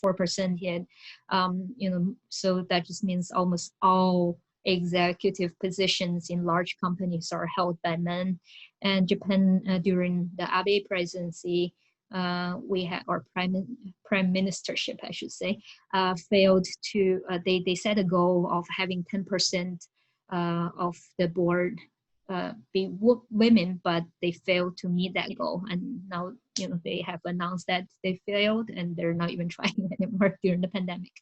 4% yet. So that just means almost all executive positions in large companies are held by men. And Japan, during the Abe presidency, we had our prime ministership, I should say, failed to. They set a goal of having 10% of the board be women, but they failed to meet that goal. And now, they have announced that they failed, and they're not even trying anymore during the pandemic.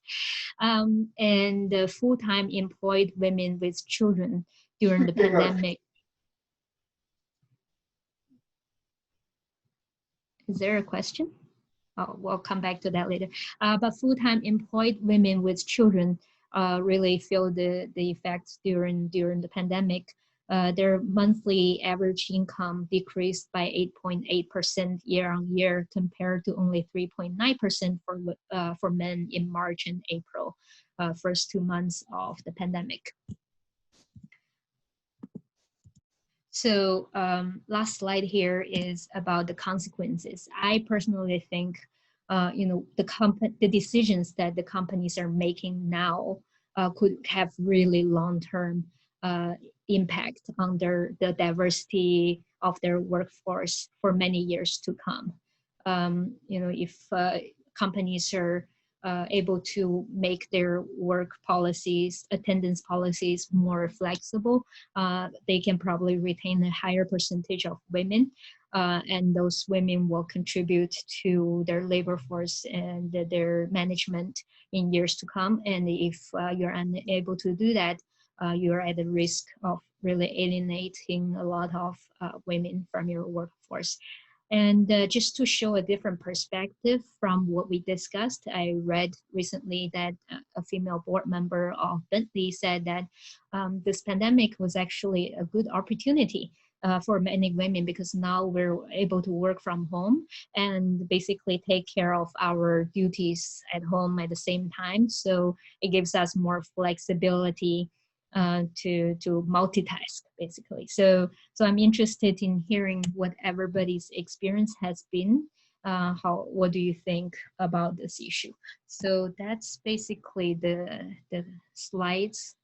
And the full-time employed women with children during the pandemic. Is there a question? Oh, we'll come back to that later. But full-time employed women with children really feel the effects during the pandemic. Their monthly average income decreased by 8.8% year on year, compared to only 3.9% for men in March and April, first 2 months of the pandemic. So last slide here is about the consequences. I personally think, the decisions that the companies are making now could have really long-term impact on the diversity of their workforce for many years to come. If companies are able to make their work policies, attendance policies more flexible, they can probably retain a higher percentage of women, and those women will contribute to their labor force and their management in years to come. And if you're unable to do that, you're at the risk of really alienating a lot of women from your workforce. And just to show a different perspective from what we discussed, I read recently that a female board member of Bentley said that this pandemic was actually a good opportunity for many women, because now we're able to work from home and basically take care of our duties at home at the same time. So it gives us more flexibility to multitask, basically. So I'm interested in hearing what everybody's experience has been. What do you think about this issue? So that's basically the slides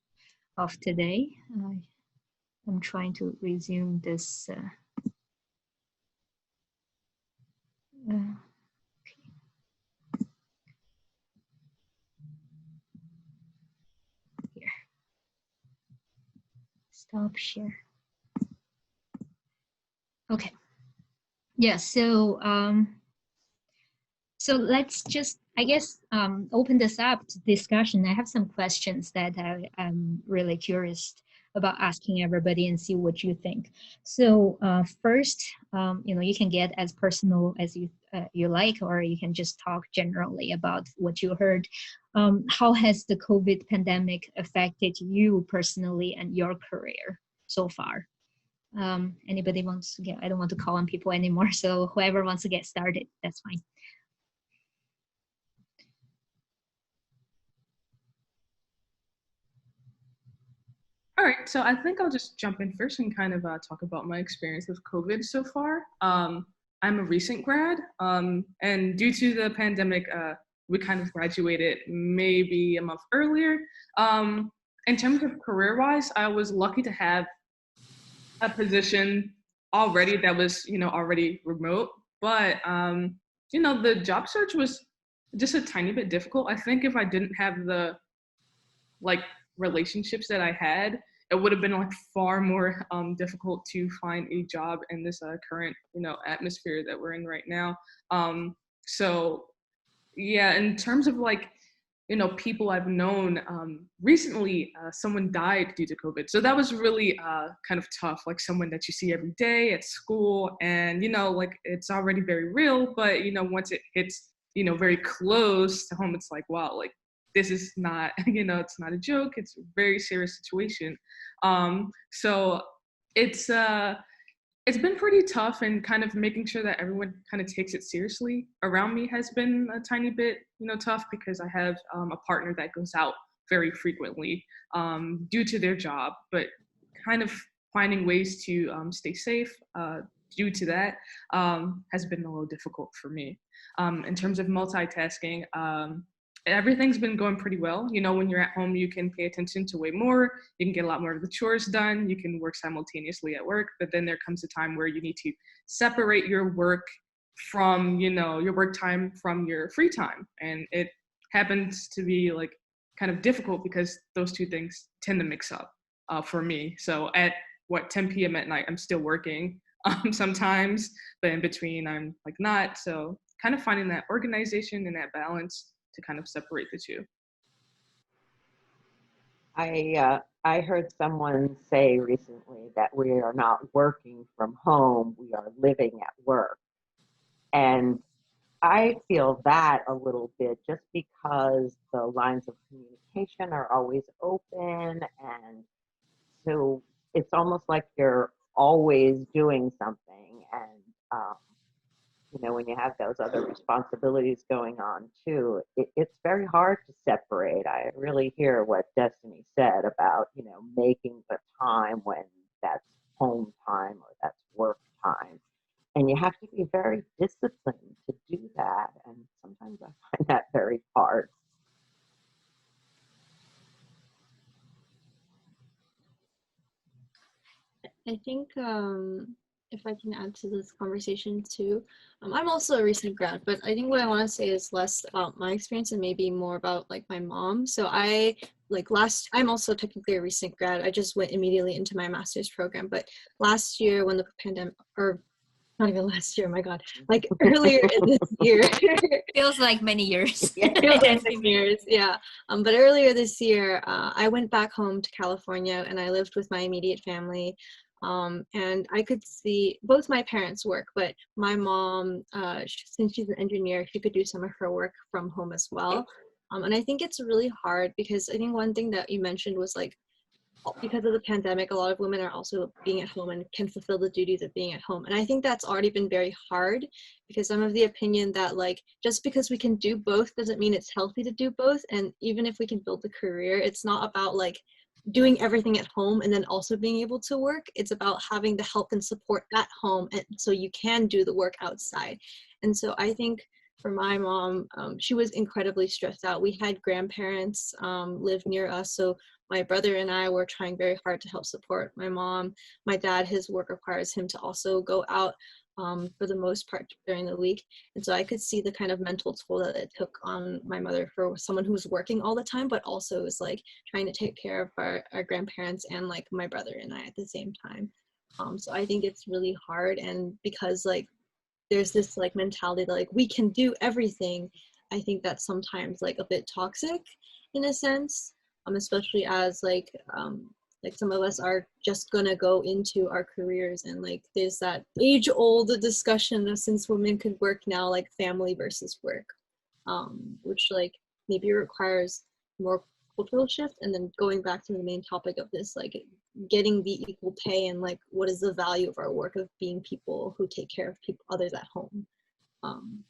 of today. I'm trying to resume this. Stop share. Okay. Yeah. So let's just, I guess, open this up to discussion. I have some questions that I'm really curious about asking everybody and see what you think. So first, you can get as personal as you like, or you can just talk generally about what you heard. How has the COVID pandemic affected you personally and your career so far? Anybody wants to get, I don't want to call on people anymore, so whoever wants to get started, that's fine. All right, so I think I'll just jump in first and kind of talk about my experience with COVID so far. I'm a recent grad, and due to the pandemic, we kind of graduated maybe a month earlier. In terms of career-wise, I was lucky to have a position already that was, already remote, but, the job search was just a tiny bit difficult. I think if I didn't have the, relationships that I had, it would have been far more difficult to find a job in this current, atmosphere that we're in right now. So yeah, in terms of people I've known, recently someone died due to COVID. So that was really kind of tough, someone that you see every day at school, and, it's already very real, but, once it hits, very close to home, it's like, wow, this is not, it's not a joke. It's a very serious situation. So it's been pretty tough, and kind of making sure that everyone kind of takes it seriously around me has been a tiny bit, tough, because I have a partner that goes out very frequently due to their job, but kind of finding ways to stay safe due to that has been a little difficult for me. In terms of multitasking, everything's been going pretty well. You know, when you're at home, you can pay attention to way more. You can get a lot more of the chores done. You can work simultaneously at work. But then there comes a time where you need to separate your work from, you know, your work time from your free time. And it happens to be like kind of difficult because those two things tend to mix up for me. So at 10 p.m. at night, I'm still working sometimes, but in between I'm like not. So kind of finding that organization and that balance to kind of separate the two. I heard someone say recently that we are not working from home, we are living at work. And I feel that a little bit just because the lines of communication are always open. And so it's almost like you're always doing something. And, you know, when you have those other responsibilities going on too, it's very hard to separate. I really hear what Destiny said about, you know, making the time when that's home time or that's work time. And you have to be very disciplined to do that. And sometimes I find that very hard. I think if I can add to this conversation too, I'm also a recent grad, but I think what I want to say is less about my experience and maybe more about like my mom. So I'm also technically a recent grad. I just went immediately into my master's program, but last year when the pandemic, or not even last year, my God, like earlier in this year. Feels like many years. Feels like many years, yeah. But earlier this year, I went back home to California and I lived with my immediate family. And I could see both my parents work, but my mom, since she's an engineer, she could do some of her work from home as well. And I think it's really hard because I think one thing that you mentioned was like, because of the pandemic, a lot of women are also being at home and can fulfill the duties of being at home. And I think that's already been very hard because I'm of the opinion that like, just because we can do both doesn't mean it's healthy to do both. And even if we can build a career, it's not about like doing everything at home and then also being able to work. It's about having the help and support at home, and so you can do the work outside. And so I think for my mom, she was incredibly stressed out. We had grandparents live near us, so my brother and I were trying very hard to help support my mom. My dad, his work requires him to also go out for the most part during the week. And so I could see the kind of mental toll that it took on my mother for someone who was working all the time, but also was like trying to take care of our grandparents and like my brother and I at the same time. So I think it's really hard, and because like there's this like mentality that like we can do everything, I think that's sometimes like a bit toxic in a sense, especially as like some of us are just gonna go into our careers, and like there's that age-old discussion of since women could work now, like family versus work, which like maybe requires more cultural shift. And then going back to the main topic of this, like getting the equal pay and like what is the value of our work of being people who take care of people others at home.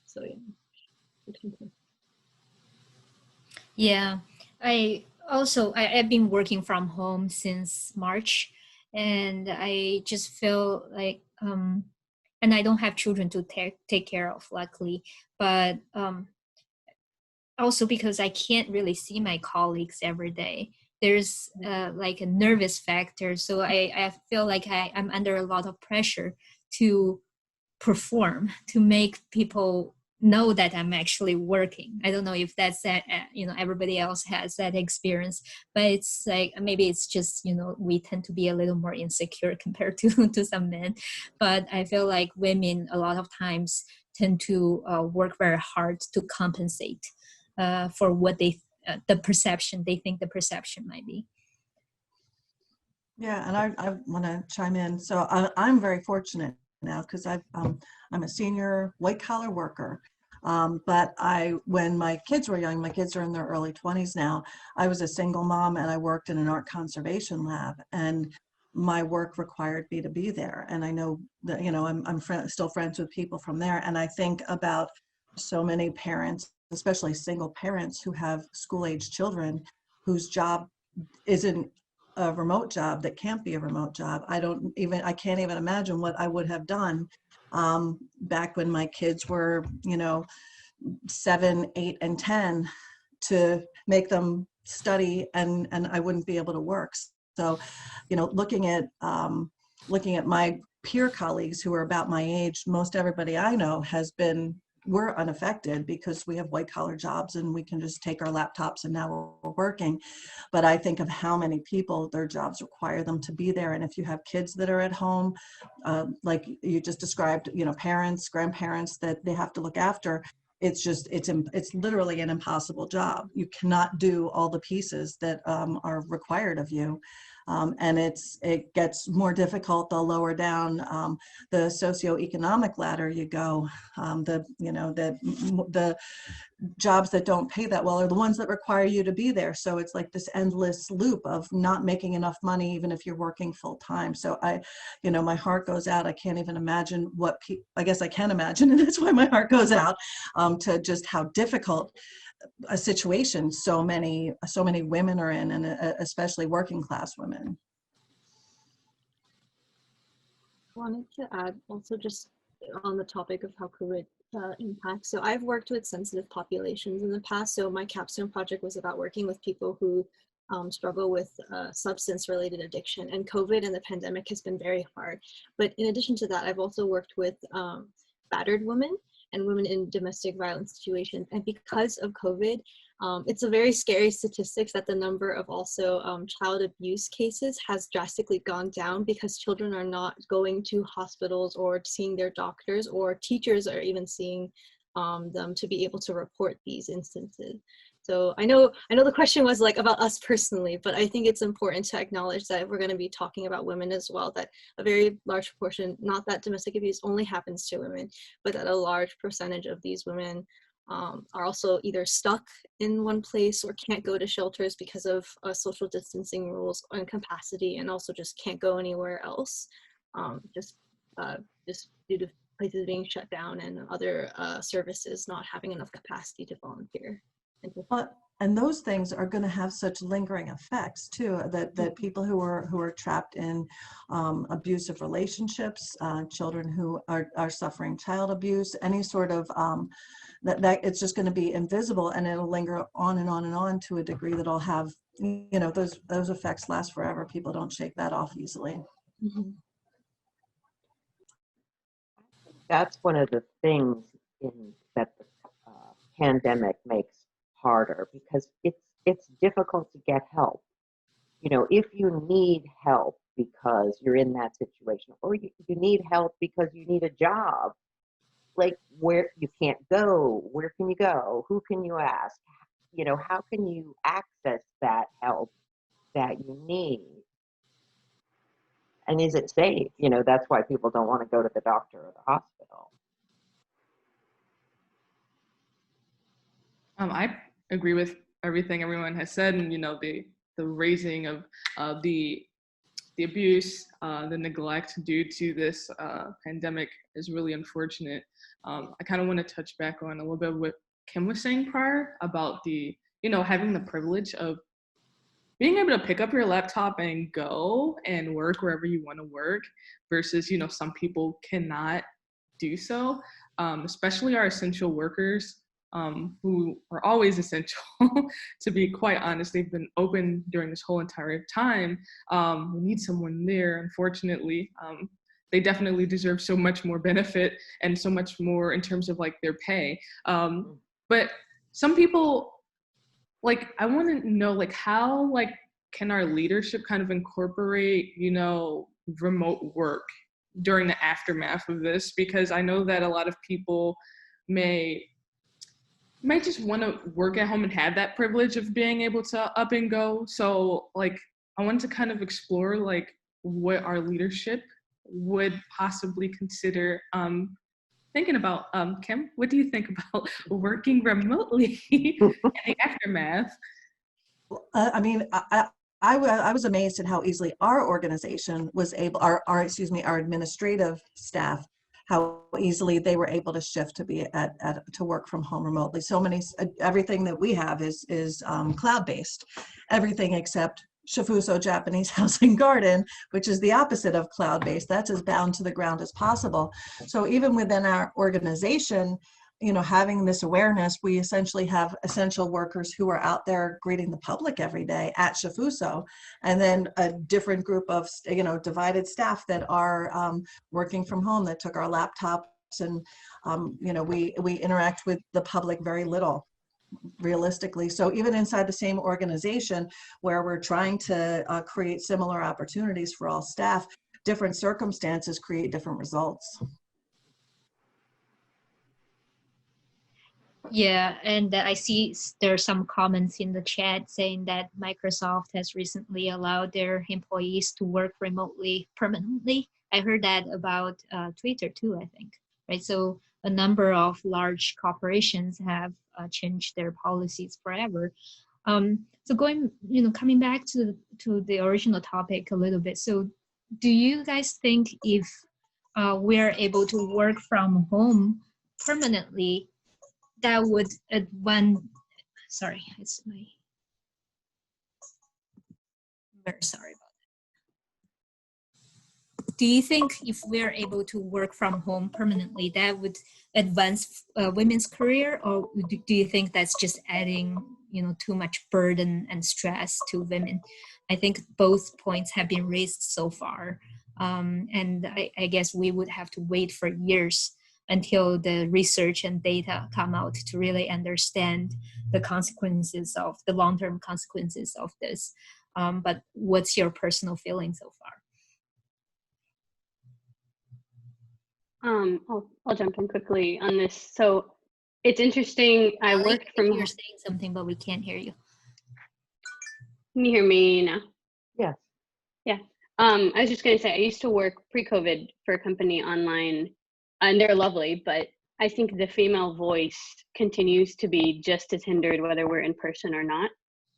So yeah. Yeah, I've been working from home since March, and I just feel like and I don't have children to take care of, luckily, but also because I can't really see my colleagues every day. There's like a nervous factor, so I feel like I'm under a lot of pressure to perform, to make people know that I'm actually working. I don't know if that's that, everybody else has that experience, but it's like maybe it's just, we tend to be a little more insecure compared to some men. But I feel like women a lot of times tend to work very hard to compensate for what they think the perception might be. Yeah, and I want to chime in. So I'm very fortunate now because I'm a senior white collar worker. But when my kids were young, my kids are in their early 20s now, I was a single mom and I worked in an art conservation lab, and my work required me to be there. And I know that, I'm still friends with people from there. And I think about so many parents, especially single parents who have school-age children whose job isn't a remote job, that can't be a remote job. I can't even imagine what I would have done back when my kids were, 7, 8, and 10, to make them study, and I wouldn't be able to work. So, looking at my peer colleagues who are about my age, most everybody I know we're unaffected because we have white collar jobs and we can just take our laptops and now we're working. But I think of how many people their jobs require them to be there. And if you have kids that are at home, like you just described, parents, grandparents that they have to look after, it's literally an impossible job. You cannot do all the pieces that are required of you. And it gets more difficult the lower down the socioeconomic ladder you go. The jobs that don't pay that well are the ones that require you to be there. So it's like this endless loop of not making enough money, even if you're working full time. So my heart goes out. I can't even imagine I guess I can imagine, and that's why my heart goes out to just how difficult a situation so many women are in, and especially working class women. I wanted to add also, just on the topic of how COVID impacts. So I've worked with sensitive populations in the past. So my capstone project was about working with people who struggle with substance-related addiction, and COVID and the pandemic has been very hard. But in addition to that, I've also worked with battered women and women in domestic violence situations. And because of COVID, it's a very scary statistics that the number of also child abuse cases has drastically gone down because children are not going to hospitals or seeing their doctors, or teachers are even seeing them to be able to report these instances. So I know the question was like about us personally, but I think it's important to acknowledge that we're going to be talking about women as well, that a very large portion, not that domestic abuse only happens to women, but that a large percentage of these women are also either stuck in one place or can't go to shelters because of social distancing rules and capacity, and also just can't go anywhere else, just due to places being shut down and other services not having enough capacity to volunteer. And those things are going to have such lingering effects too, that people who are trapped in abusive relationships, children who are suffering child abuse, any sort of that it's just going to be invisible, and it'll linger on and on and on to a degree that'll have, those effects last forever. People don't shake that off easily. Mm-hmm. That's one of the things that the pandemic makes harder, because it's difficult to get help. If you need help because you're in that situation, or you need help because you need a job, like where you can't go, where can you go? Who can you ask? How can you access that help that you need? And is it safe? That's why people don't want to go to the doctor or the hospital. I agree with everything everyone has said, and the raising of the abuse, the neglect due to this pandemic is really unfortunate. I kind of want to touch back on a little bit what Kim was saying prior about the having the privilege of being able to pick up your laptop and go and work wherever you want to work, versus some people cannot do so, especially our essential workers. Who are always essential. To be quite honest, they've been open during this whole entire time. We need someone there. Unfortunately, they definitely deserve so much more benefit and so much more in terms of like their pay. But some people, I want to know, how can our leadership kind of incorporate, remote work during the aftermath of this? Because I know that a lot of people might just want to work at home and have that privilege of being able to up and go. So I wanted to kind of explore what our leadership would possibly consider thinking about. Kim, what do you think about working remotely in the aftermath? I was amazed at how easily our organization was able, our administrative staff, how easily they were able to shift to be to work from home remotely. So everything that we have is cloud-based, everything except Shifuso Japanese House and Garden, which is the opposite of cloud-based. That's as bound to the ground as possible. So even within our organization, having this awareness, we essentially have essential workers who are out there greeting the public every day at Shifuso, and then a different group of, divided staff that are working from home that took our laptops, and, we interact with the public very little, realistically. So even inside the same organization where we're trying to create similar opportunities for all staff, different circumstances create different results. Yeah, and I see there are some comments in the chat saying that Microsoft has recently allowed their employees to work remotely permanently. I heard that about Twitter too, I think, right? So a number of large corporations have changed their policies forever. So coming back to the original topic a little bit. So do you guys think if we're able to work from home permanently, that would very sorry about that. Do you think if we're able to work from home permanently, that would advance women's career, or do you think that's just adding, too much burden and stress to women? I think both points have been raised so far, and I guess we would have to wait for years until the research and data come out to really understand the consequences of the long-term consequences of this. But what's your personal feeling so far? I'll jump in quickly on this. So it's interesting. I worked from. You're saying something, but we can't hear you. Can you hear me now? Yes. Yeah. I was just going to say, I used to work pre-COVID for a company online, and they're lovely, but I think the female voice continues to be just as hindered whether we're in person or not.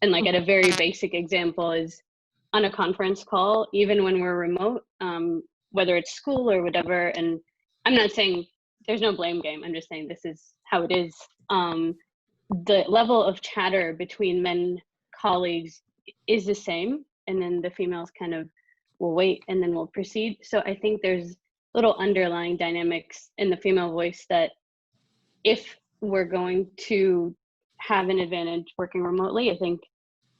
And like at a very basic example is on a conference call, even when we're remote, whether it's school or whatever, and I'm not saying there's no blame game, I'm just saying this is how it is. The level of chatter between men colleagues is the same, and then the females kind of will wait and then we'll proceed. So I think there's little underlying dynamics in the female voice that if we're going to have an advantage working remotely, I think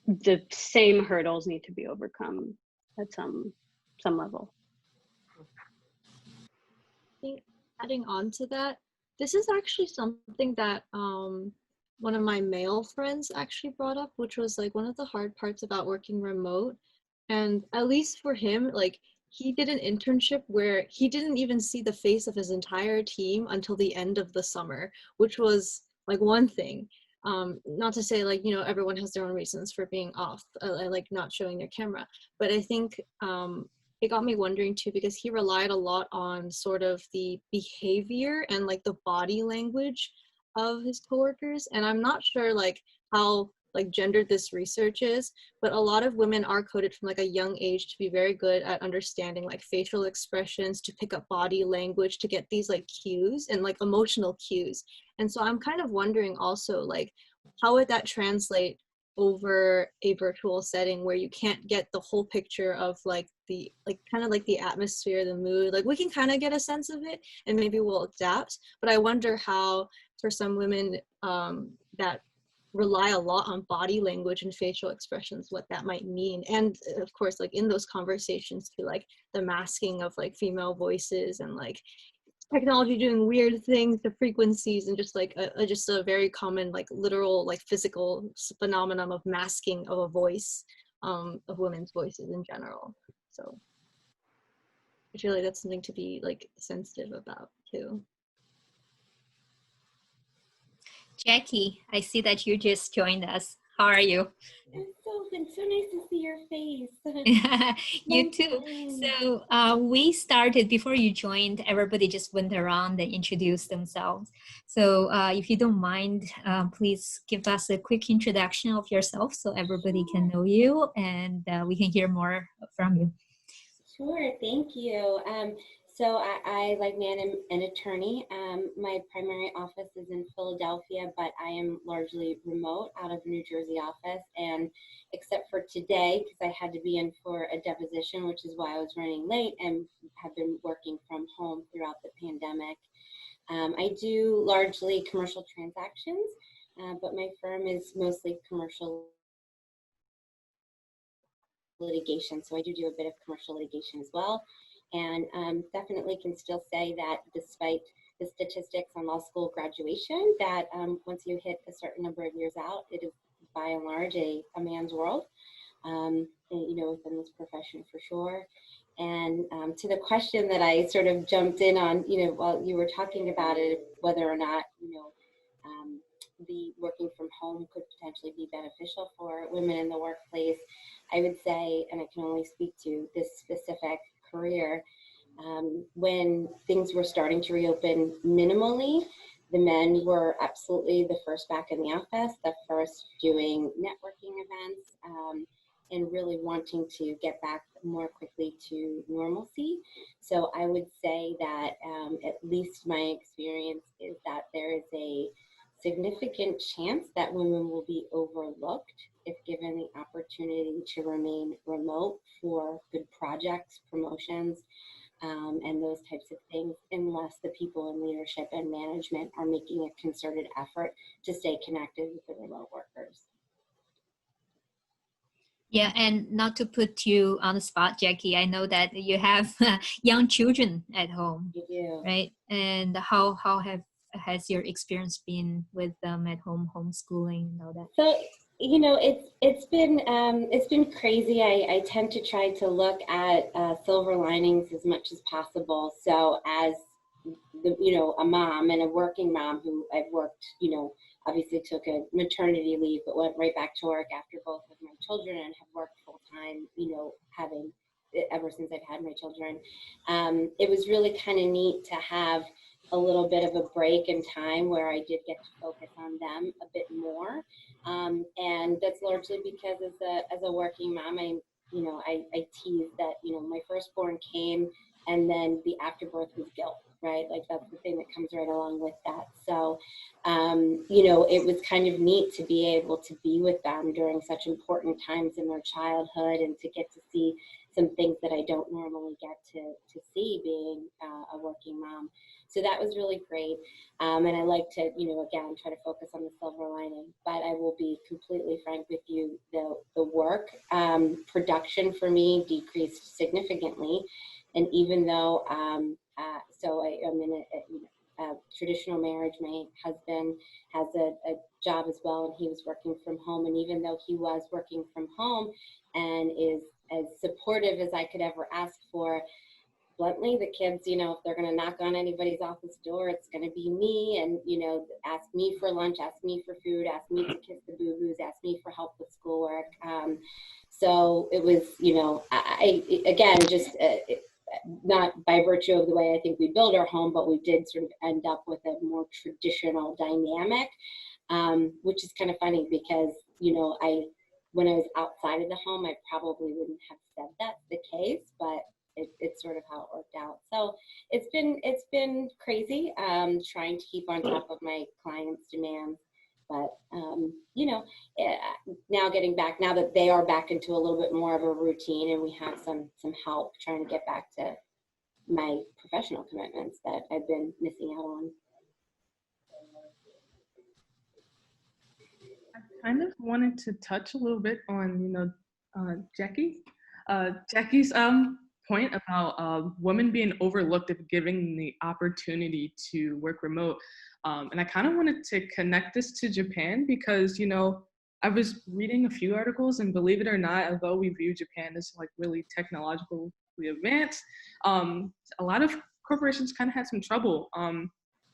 the same hurdles need to be overcome at some level. I think adding on to that, this is actually something that one of my male friends actually brought up, which was like one of the hard parts about working remote. And at least for him, like he did an internship where he didn't even see the face of his entire team until the end of the summer, which was like one thing. Not to say like, everyone has their own reasons for being off, like not showing their camera. But I think it got me wondering too, because he relied a lot on sort of the behavior and like the body language of his coworkers. And I'm not sure like how like gendered this research is, but a lot of women are coded from like a young age to be very good at understanding like facial expressions, to pick up body language, to get these like cues and like emotional cues. And so I'm kind of wondering also like, how would that translate over a virtual setting where you can't get the whole picture of like the like kind of like the atmosphere, the mood? Like we can kind of get a sense of it and maybe we'll adapt, but I wonder how for some women that rely a lot on body language and facial expressions, what that might mean. And of course, like in those conversations too, like the masking of like female voices and like technology doing weird things to frequencies, and just like just a very common like literal like physical phenomenon of masking of a voice, of women's voices in general. So I feel like that's something to be like sensitive about too. Jackie, I see that you just joined us. How are you? It's so nice to see your face. You too. So we started, before you joined, everybody just went around and introduced themselves. So if you don't mind, please give us a quick introduction of yourself so everybody can know you and we can hear more from you. Sure, thank you. So I like Nan, am an attorney. My primary office is in Philadelphia, but I am largely remote out of New Jersey office. And except for today, because I had to be in for a deposition, which is why I was running late, and have been working from home throughout the pandemic. I do largely commercial transactions, but my firm is mostly commercial litigation. So I do a bit of commercial litigation as well. And definitely can still say that despite the statistics on law school graduation, that once you hit a certain number of years out, it is by and large a man's world, you know, within this profession for sure. And to the question that I sort of jumped in on, you know, while you were talking about it, whether or not, you know, the working from home could potentially be beneficial for women in the workplace, I would say, and I can only speak to this specific career, when things were starting to reopen minimally, the men were absolutely the first back in the office, the first doing networking events, and really wanting to get back more quickly to normalcy. So I would say that at least my experience is that there is a significant chance that women will be overlooked if given the opportunity to remain remote for good projects, promotions, and those types of things, unless the people in leadership and management are making a concerted effort to stay connected with the remote workers. Yeah, and not to put you on the spot, Jackie, I know that you have young children at home, You do. right? And how has your experience been with them at home, homeschooling and all that? So, you know, it's been crazy. I tend to try to look at silver linings as much as possible. So as you know, a mom and a working mom who I've worked, you know, obviously took a maternity leave, but went right back to work after both of my children and have worked full time, you know, having ever since I've had my children. It was really kind of neat to have a little bit of a break in time where I did get to focus on them a bit more. And that's largely because as a working mom, I tease that, you know, my firstborn came and then the afterbirth was guilt, right? Like that's the thing that comes right along with that. So, you know, it was kind of neat to be able to be with them during such important times in their childhood and to get to see some things that I don't normally get to see being a working mom. So that was really great. And I like to, you know, again, try to focus on the silver lining, but I will be completely frank with you, the work production for me decreased significantly. And even though, so I'm in a traditional marriage, my husband has a job as well, and he was working from home. And even though he was working from home and is as supportive as I could ever ask for, bluntly, the kids, you know, if they're going to knock on anybody's office door, it's going to be me, and, you know, ask me for lunch, ask me for food, ask me to kiss the boo-boos, ask me for help with schoolwork. So it was, you know, again, just not by virtue of the way I think we build our home, but we did sort of end up with a more traditional dynamic, which is kind of funny because, you know, when I was outside of the home, I probably wouldn't have said that's the case, but it's sort of how it worked out. So it's been crazy trying to keep on top of my clients' demands. But, you know, now that they are back into a little bit more of a routine and we have some help trying to get back to my professional commitments that I've been missing out on. I kind of wanted to touch a little bit on, you know, Jackie's point about women being overlooked if given the opportunity to work remote. And I kind of wanted to connect this to Japan because, you know, I was reading a few articles, and believe it or not, although we view Japan as like really technologically advanced, a lot of corporations kind of had some trouble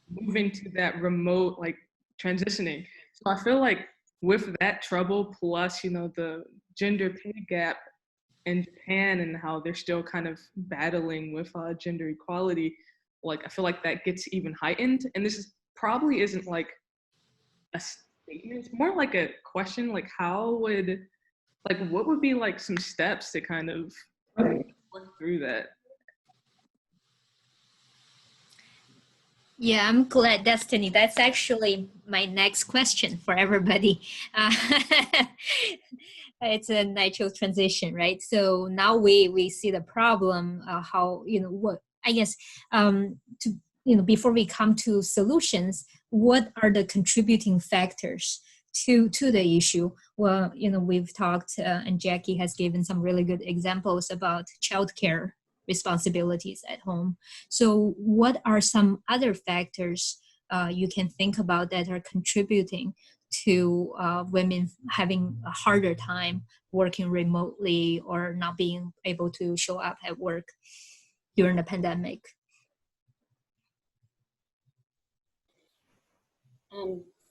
moving to that remote, like transitioning. So I feel like with that trouble, plus, you know, the gender pay gap in Japan and how they're still kind of battling with gender equality, like I feel like that gets even heightened. And this probably isn't like a statement, it's more like a question, like what would be like some steps to kind of work through that? Yeah, I'm glad, Destiny. That's actually my next question for everybody. Uh, it's a natural transition, right? So now we see the problem. How what I guess to before we come to solutions, what are the contributing factors to the issue? Well, we've talked, and Jackie has given some really good examples about childcare responsibilities at home. So what are some other factors you can think about that are contributing to women having a harder time working remotely or not being able to show up at work during the pandemic?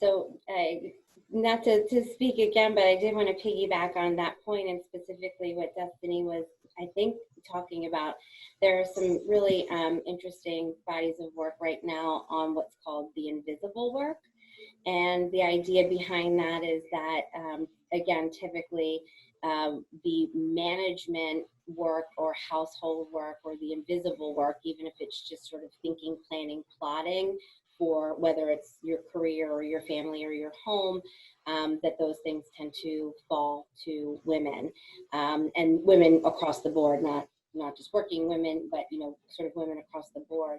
So not to speak again, but I did want to piggyback on that point, and specifically what Destiny was, I think, talking about. There are some really interesting bodies of work right now on what's called the invisible work. And the idea behind that is that, again, typically the management work or household work or the invisible work, even if it's just sort of thinking, planning, plotting for whether it's your career or your family or your home, that those things tend to fall to women, and women across the board, not just working women, but sort of women across the board.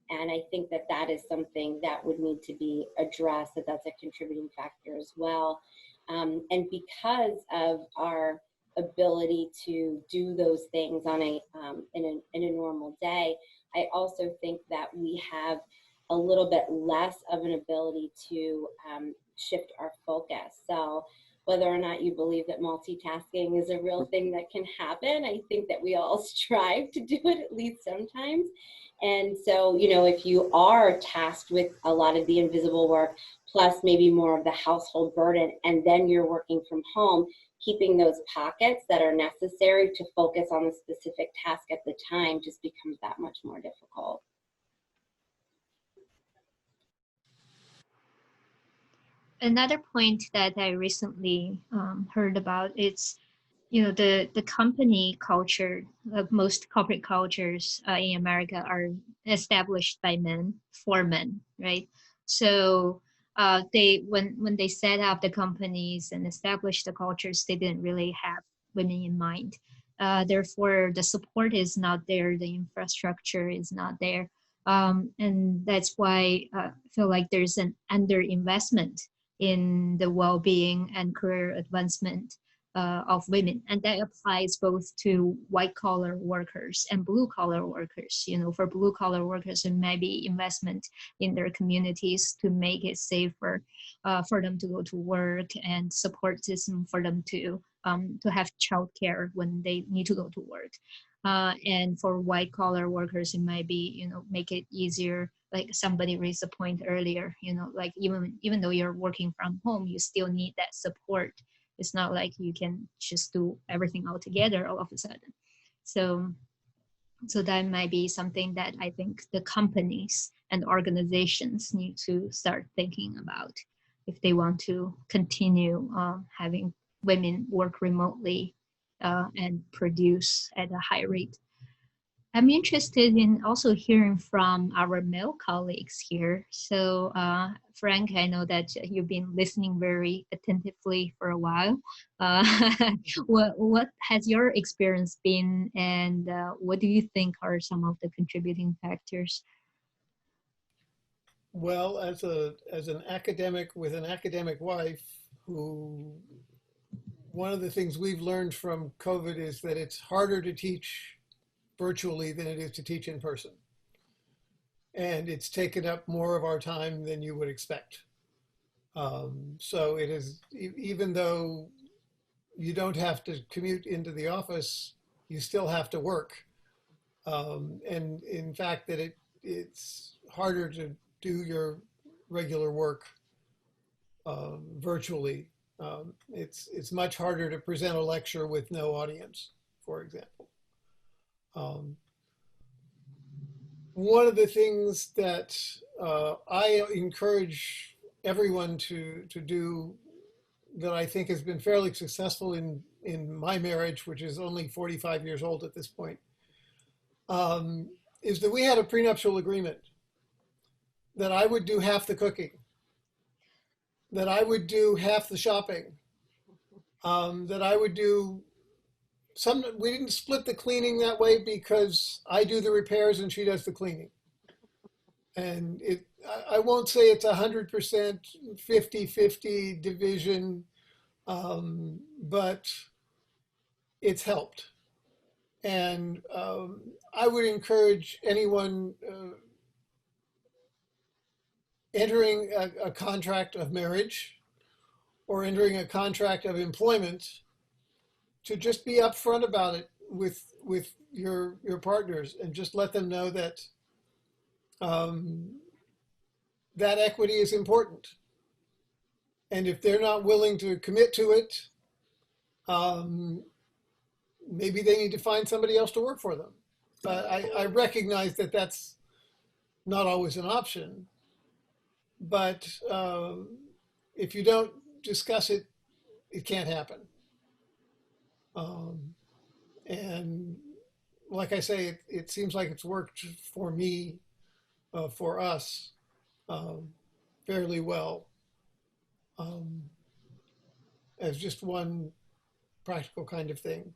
And I think that that is something that would need to be addressed, that's a contributing factor as well. And because of our ability to do those things on in a normal day, I also think that we have a little bit less of an ability to shift our focus. So whether or not you believe that multitasking is a real thing that can happen, I think that we all strive to do it at least sometimes. And so, if you are tasked with a lot of the invisible work, plus maybe more of the household burden, and then you're working from home, keeping those pockets that are necessary to focus on the specific task at the time just becomes that much more difficult. Another point that I recently heard about is, the company culture. Most corporate cultures in America are established by men for men, right? So they when they set up the companies and established the cultures, they didn't really have women in mind. Therefore, the support is not there, the infrastructure is not there, and that's why I feel like there's an underinvestment in the well-being and career advancement of women, and that applies both to white-collar workers and blue-collar workers. For blue-collar workers, it may be investment in their communities to make it safer for them to go to work, and support system for them to have childcare when they need to go to work. And for white-collar workers, it might be, make it easier. Like somebody raised a point earlier, like even though you're working from home, you still need that support. It's not like you can just do everything all together all of a sudden. So that might be something that I think the companies and organizations need to start thinking about if they want to continue having women work remotely and produce at a high rate. I'm interested in also hearing from our male colleagues here. So, Frank, I know that you've been listening very attentively for a while. What has your experience been, and what do you think are some of the contributing factors? Well, as an academic with an academic wife, one of the things we've learned from COVID is that it's harder to teach virtually than it is to teach in person. And it's taken up more of our time than you would expect. So it is, even though you don't have to commute into the office, you still have to work. And in fact, that it's harder to do your regular work virtually. It's much harder to present a lecture with no audience, for example. One of the things that I encourage everyone to do, that I think has been fairly successful in my marriage, which is only 45 years old at this point, is that we had a prenuptial agreement that I would do half the cooking, that I would do half the shopping, that I would do we didn't split the cleaning that way because I do the repairs and she does the cleaning. And I won't say it's 100% 50-50 division, but it's helped. And I would encourage anyone entering a contract of marriage or entering a contract of employment to just be upfront about it with your partners, and just let them know that that equity is important. And if they're not willing to commit to it, maybe they need to find somebody else to work for them. But I recognize that that's not always an option. But if you don't discuss it, it can't happen. And like I say, it seems like it's worked for me, for us, fairly well, as just one practical kind of thing.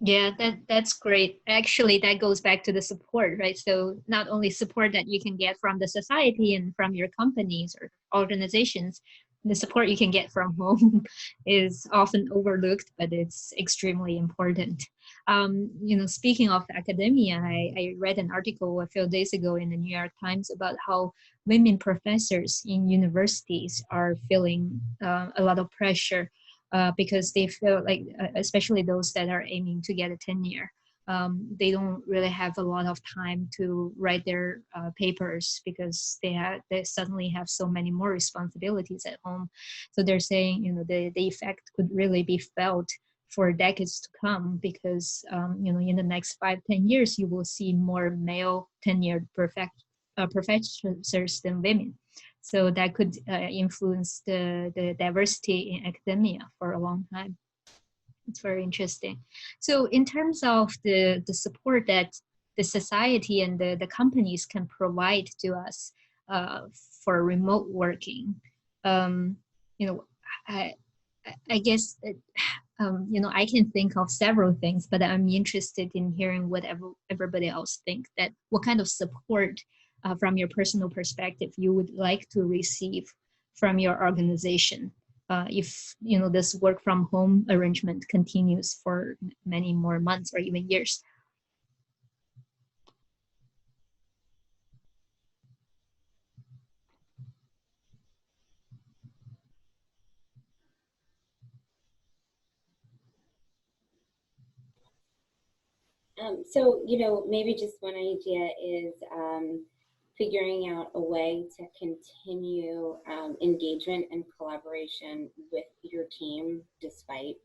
Yeah, that's great. Actually, that goes back to the support, right? So not only support that you can get from the society and from your companies or organizations, the support you can get from home is often overlooked, but it's extremely important. Speaking of academia, I read an article a few days ago in the New York Times about how women professors in universities are feeling a lot of pressure because they feel like, especially those that are aiming to get a tenure, they don't really have a lot of time to write their papers because they suddenly have so many more responsibilities at home. So they're saying, the effect could really be felt for decades to come because, in the next 5-10 years, you will see more male tenured professors than women. So that could influence the diversity in academia for a long time. It's very interesting. So in terms of the support that the society and the companies can provide to us for remote working, I guess, I can think of several things, but I'm interested in hearing what everybody else thinks. That what kind of support from your personal perspective you would like to receive from your organization if this work from home arrangement continues for many more months or even years. So, maybe just one idea is figuring out a way to continue engagement and collaboration with your team despite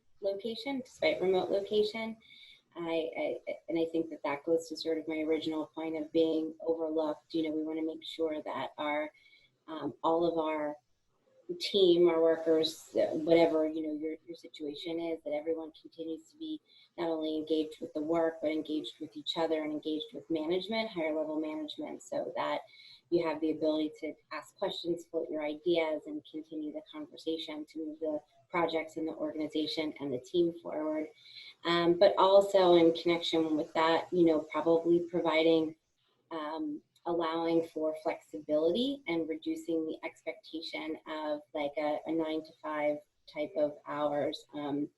remote location. And I think that goes to sort of my original point of being overlooked. We want to make sure that our all of our team, our workers, whatever your situation is, that everyone continues to be not only engaged with the work, but engaged with each other and engaged with management, higher level management, so that you have the ability to ask questions, float your ideas, and continue the conversation to move the projects in the organization and the team forward. But also in connection with that, probably providing allowing for flexibility and reducing the expectation of like a 9-to-5 type of hours. And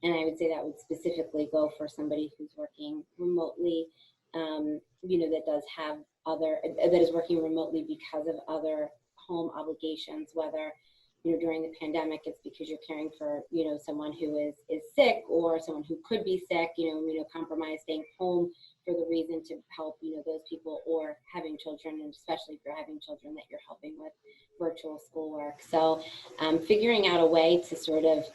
I would say that would specifically go for somebody who's working remotely, that is working remotely because of other home obligations, whether during the pandemic it's because you're caring for someone who is sick, or someone who could be sick, immunocompromised, staying home for the reason to help those people, or having children, and especially if you're having children that you're helping with virtual schoolwork. So figuring out a way to sort of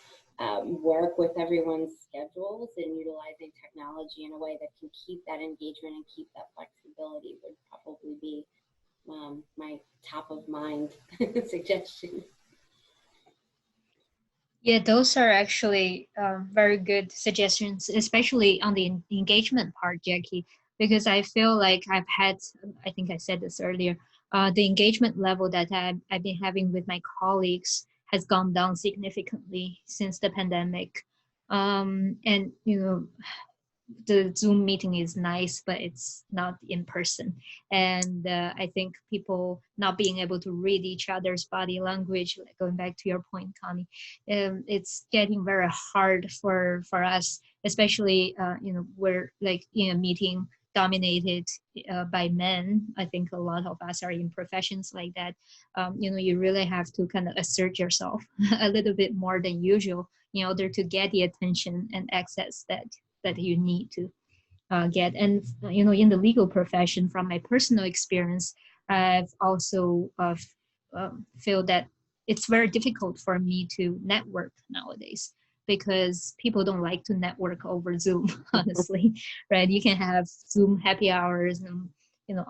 work with everyone's schedules and utilizing technology in a way that can keep that engagement and keep that flexibility would probably be my top of mind suggestion. Yeah, those are actually very good suggestions, especially on the engagement part, Jackie. because I feel like I think I said this earlier, the engagement level that I've been having with my colleagues has gone down significantly since the pandemic. And, the Zoom meeting is nice, but it's not in person. And I think people not being able to read each other's body language, like going back to your point, Connie, it's getting very hard for us, especially, we're like in a meeting dominated by men. I think a lot of us are in professions like that. You really have to kind of assert yourself a little bit more than usual in order to get the attention and access that you need to get. And in the legal profession, from my personal experience, I've also feel that it's very difficult for me to network nowadays, because people don't like to network over Zoom, honestly, right? You can have Zoom happy hours and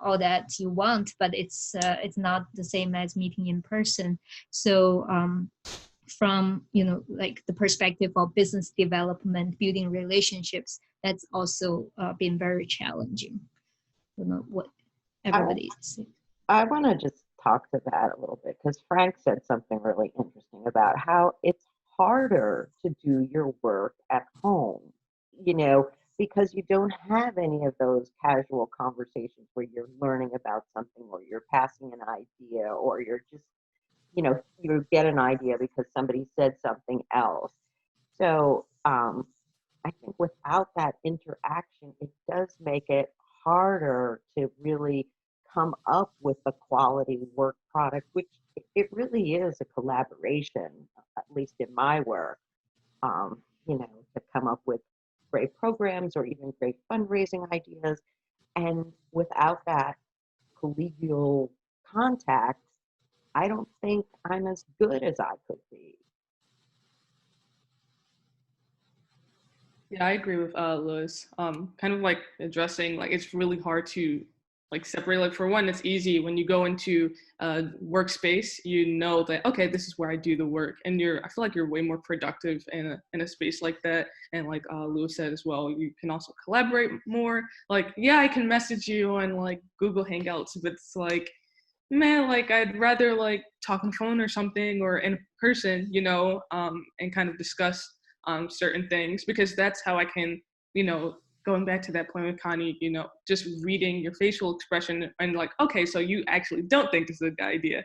all that you want, but it's not the same as meeting in person. So from like the perspective of business development, building relationships, that's also been very challenging. What everybody is saying. I want to just talk to that a little bit, because Frank said something really interesting about how it's harder to do your work at home, because you don't have any of those casual conversations where you're learning about something, or you're passing an idea, or you're just you get an idea because somebody said something else. So I think without that interaction, it does make it harder to really come up with a quality work product, which it really is a collaboration, at least in my work, to come up with great programs or even great fundraising ideas. And without that collegial contact, I don't think I'm as good as I could be. Yeah, I agree with Lewis. Kind of like addressing, like, it's really hard to like separate. Like, for one, it's easy when you go into a workspace, that, okay, this is where I do the work, and I feel like you're way more productive in a space like that. And like Lewis said as well, you can also collaborate more. Like, yeah, I can message you on like Google Hangouts, but it's like, man, like, I'd rather like talk on the phone or something, or in person, and kind of discuss certain things, because that's how I can, going back to that point with Connie, just reading your facial expression and like, okay, so you actually don't think this is a good idea.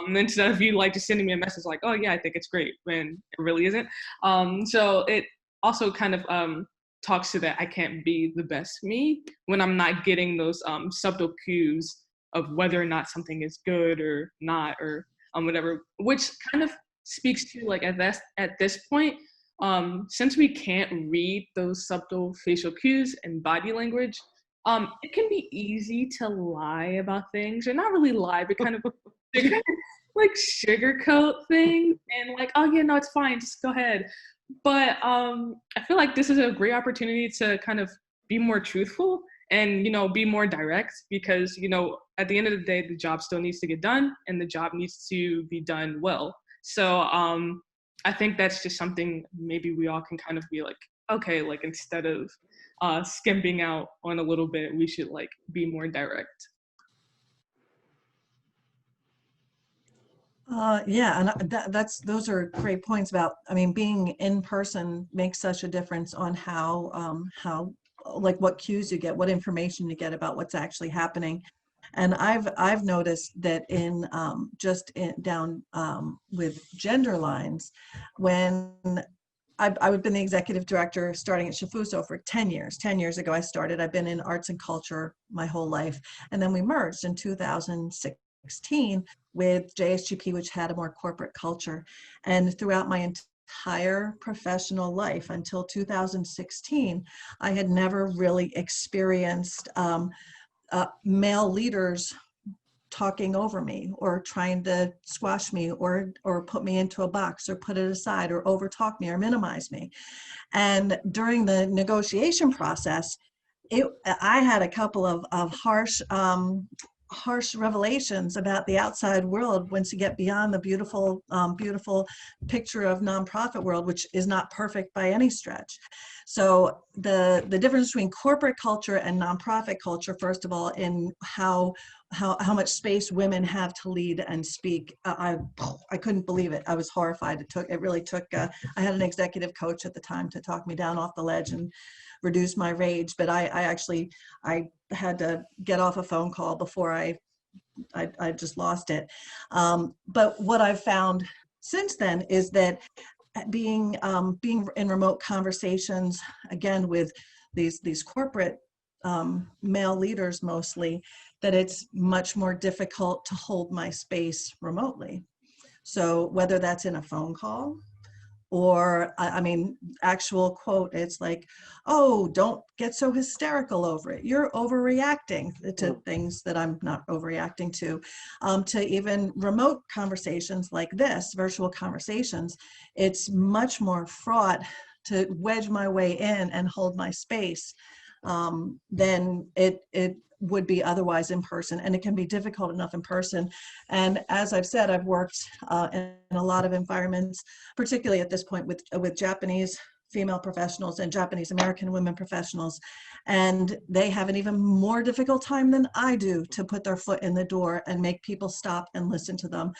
Instead of you like just sending me a message like, oh yeah, I think it's great, when it really isn't. So it also kind of talks to that I can't be the best me when I'm not getting those subtle cues of whether or not something is good or not, or whatever, which kind of speaks to like at this point, since we can't read those subtle facial cues and body language, it can be easy to lie about things, or not really lie, but kind of like sugarcoat things and like, oh yeah, no, it's fine, just go ahead. But I feel like this is a great opportunity to kind of be more truthful and be more direct, because at the end of the day, the job still needs to get done, and the job needs to be done well. So I think that's just something maybe we all can kind of be like, okay, like, instead of skimping out on a little bit, we should like be more direct. Yeah, and those are great points about, being in person makes such a difference on how like what cues you get, what information you get about what's actually happening. And I've noticed that in down with gender lines, when I've been the executive director starting at Shifuso for 10 years. 10 years ago I started. I've been in arts and culture my whole life. And then we merged in 2016 with JASGP, which had a more corporate culture. And throughout my entire professional life until 2016, I had never really experienced male leaders talking over me or trying to squash me or put me into a box or put it aside or overtalk me or minimize me. And during the negotiation process, I had a couple of harsh harsh revelations about the outside world once you get beyond the beautiful, beautiful picture of nonprofit world, which is not perfect by any stretch. So the difference between corporate culture and nonprofit culture, first of all, in how much space women have to lead and speak, I couldn't believe it. I was horrified. It really took. I had an executive coach at the time to talk me down off the ledge and reduce my rage, but I had to get off a phone call before I just lost it. But what I've found since then is that being in remote conversations, again, with these corporate male leaders mostly, that it's much more difficult to hold my space remotely. So whether that's in a phone call, or I mean, actual quote, it's like, oh, don't get so hysterical over it. You're overreacting to things that I'm not overreacting to even remote conversations like this, virtual conversations. It's much more fraught to wedge my way in and hold my space than it would be otherwise in person. And it can be difficult enough in person. And as I've said, I've worked in a lot of environments, particularly at this point with Japanese female professionals and Japanese American women professionals. And they have an even more difficult time than I do to put their foot in the door and make people stop and listen to them.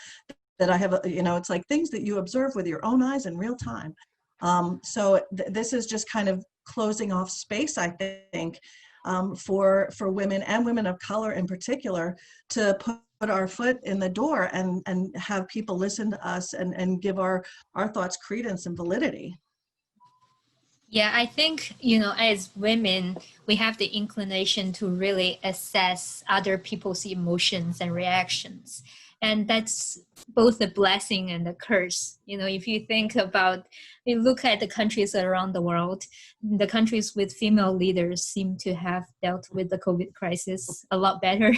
That I have, it's like things that you observe with your own eyes in real time. So this is just kind of closing off space, I think, for women and women of color in particular, to put our foot in the door and have people listen to us and give our thoughts credence and validity. Yeah, I think, as women, we have the inclination to really assess other people's emotions and reactions. And that's both a blessing and a curse. If you think about, you look at the countries around the world, the countries with female leaders seem to have dealt with the COVID crisis a lot better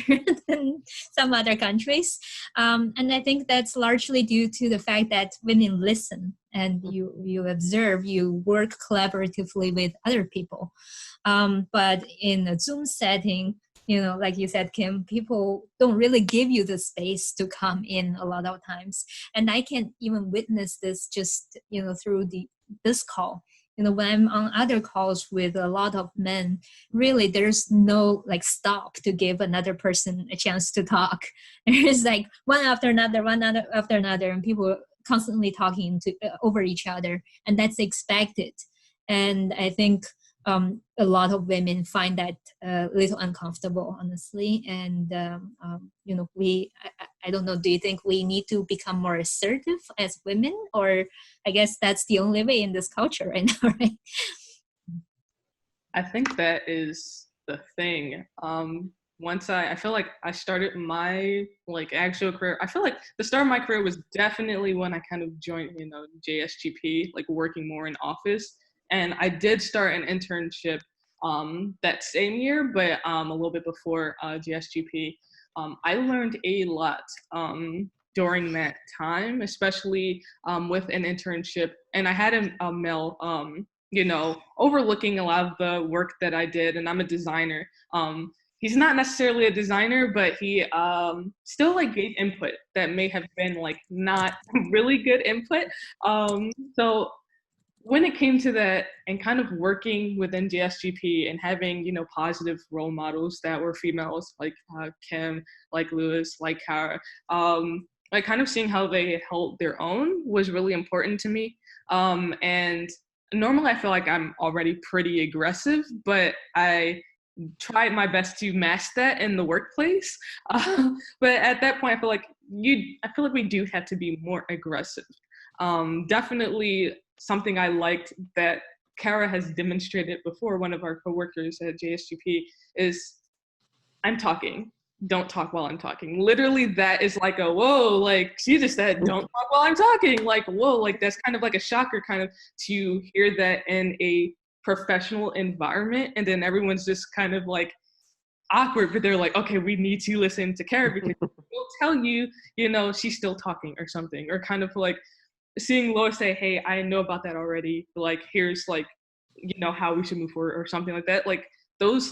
than some other countries. And I think that's largely due to the fact that women listen and you observe, you work collaboratively with other people. But in a Zoom setting, like you said, Kim, people don't really give you the space to come in a lot of times. And I can even witness this just, through this call. When I'm on other calls with a lot of men, really there's no stop to give another person a chance to talk. There's one after another, and people constantly talking over each other, and that's expected. And I think a lot of women find that a little uncomfortable, honestly. And I don't know, do you think we need to become more assertive as women, or I guess that's the only way in this culture right now, right? I think that is the thing. Once I feel like I started my actual career, I feel like the start of my career was definitely when I kind of joined, JSGP, working more in office. And I did start an internship that same year, but a little bit before JSGP. I learned a lot during that time, especially with an internship. And I had a male, overlooking a lot of the work that I did, and I'm a designer. He's not necessarily a designer, but he still gave input that may have been not really good input. So when it came to that and kind of working within JSGP and having, positive role models that were females, like Kim, like Lewis, like Kara, kind of seeing how they held their own was really important to me. And normally I feel like I'm already pretty aggressive, but I tried my best to mask that in the workplace. But at that point, I feel like we do have to be more aggressive. Definitely something I liked that Kara has demonstrated before, one of our coworkers at JSGP, is I'm talking. Don't talk while I'm talking. Literally, that is whoa, she just said, don't talk while I'm talking. Whoa, that's kind of a shocker kind of to hear that in a professional environment. And then everyone's just kind of awkward, but they're okay, we need to listen to Kara because she'll tell you, she's still talking or something, or kind of seeing Lois say, hey, I know about that already. Here's how we should move forward or something like that. Those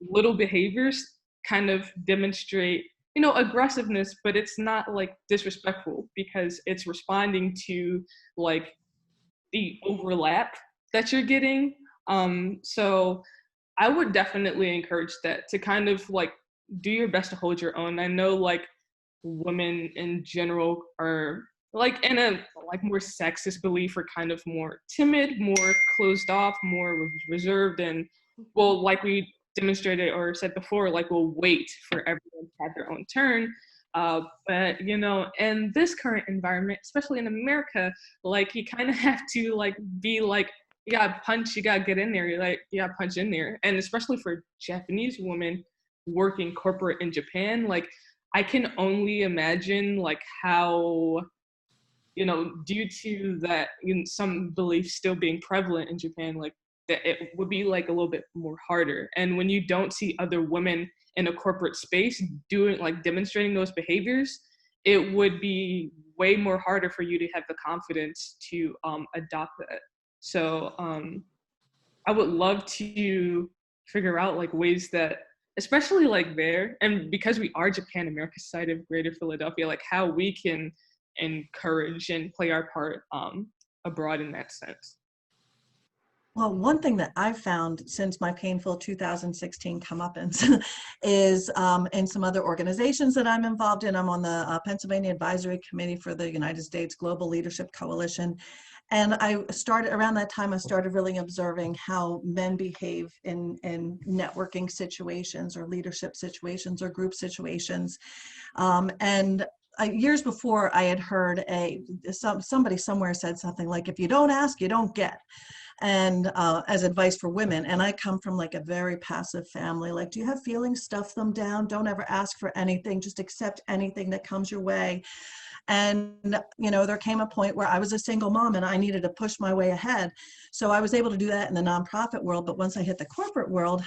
little behaviors kind of demonstrate, you know, aggressiveness, but it's not like disrespectful because it's responding to like the overlap that you're getting. So I would definitely encourage that, to kind of like do your best to hold your own. I know like women in general are like in a like more sexist belief, are kind of more timid, more closed off, more reserved, and well, like we demonstrated or said before, like we'll wait for everyone to have their own turn. But you know, in this current environment, especially in America, like you kind of have to like be like, you gotta punch, you gotta get in there, you gotta punch in there. And especially for Japanese women working corporate in Japan, like I can only imagine like how, you know, due to that, you know, some beliefs still being prevalent in Japan, like that it would be like a little bit more harder. And when you don't see other women in a corporate space doing like demonstrating those behaviors, it would be way more harder for you to have the confidence to adopt that. So I would love to figure out like ways that, especially like there, and because we are Japan America's side of Greater Philadelphia, like how we can encourage and play our part abroad in that sense. Well, one thing that I've found since my painful 2016 comeuppance is in some other organizations that I'm involved in. I'm on the Pennsylvania Advisory Committee for the United States Global Leadership Coalition. And I started, around that time, I started really observing how men behave in networking situations or leadership situations or group situations. Years before, I had heard somebody somewhere said something like, if you don't ask, you don't get. And as advice for women. And I come from like a very passive family. Like, do you have feelings? Stuff them down. Don't ever ask for anything. Just accept anything that comes your way. And, you know, there came a point where I was a single mom and I needed to push my way ahead. So I was able to do that in the nonprofit world. But once I hit the corporate world,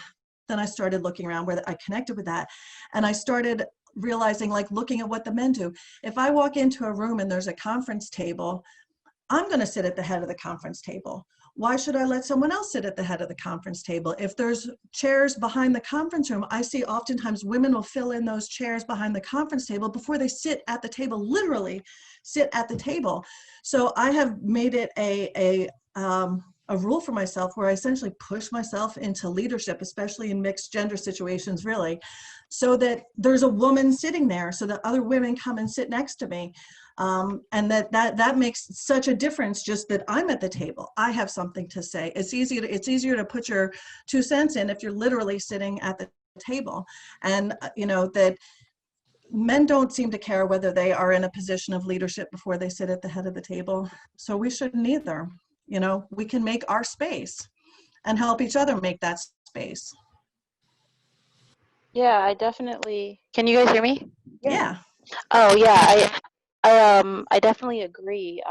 then I started looking around where I connected with that. And I started realizing, like, looking at what the men do. If I walk into a room and there's a conference table, I'm going to sit at the head of the conference table. Why should I let someone else sit at the head of the conference table? If there's chairs behind the conference room, I see oftentimes women will fill in those chairs behind the conference table before they sit at the table, literally sit at the table. So I have made it a rule for myself where I essentially push myself into leadership, especially in mixed gender situations, really, so that there's a woman sitting there, so that other women come and sit next to me. And that makes such a difference, just that I'm at the table. I have something to say. It's easier to put your 2 cents in if you're literally sitting at the table. And, you know, that men don't seem to care whether they are in a position of leadership before they sit at the head of the table. So we shouldn't either. You know, we can make our space and help each other make that space. Yeah, I definitely. Can you guys hear me? Yeah. Oh yeah, I definitely agree.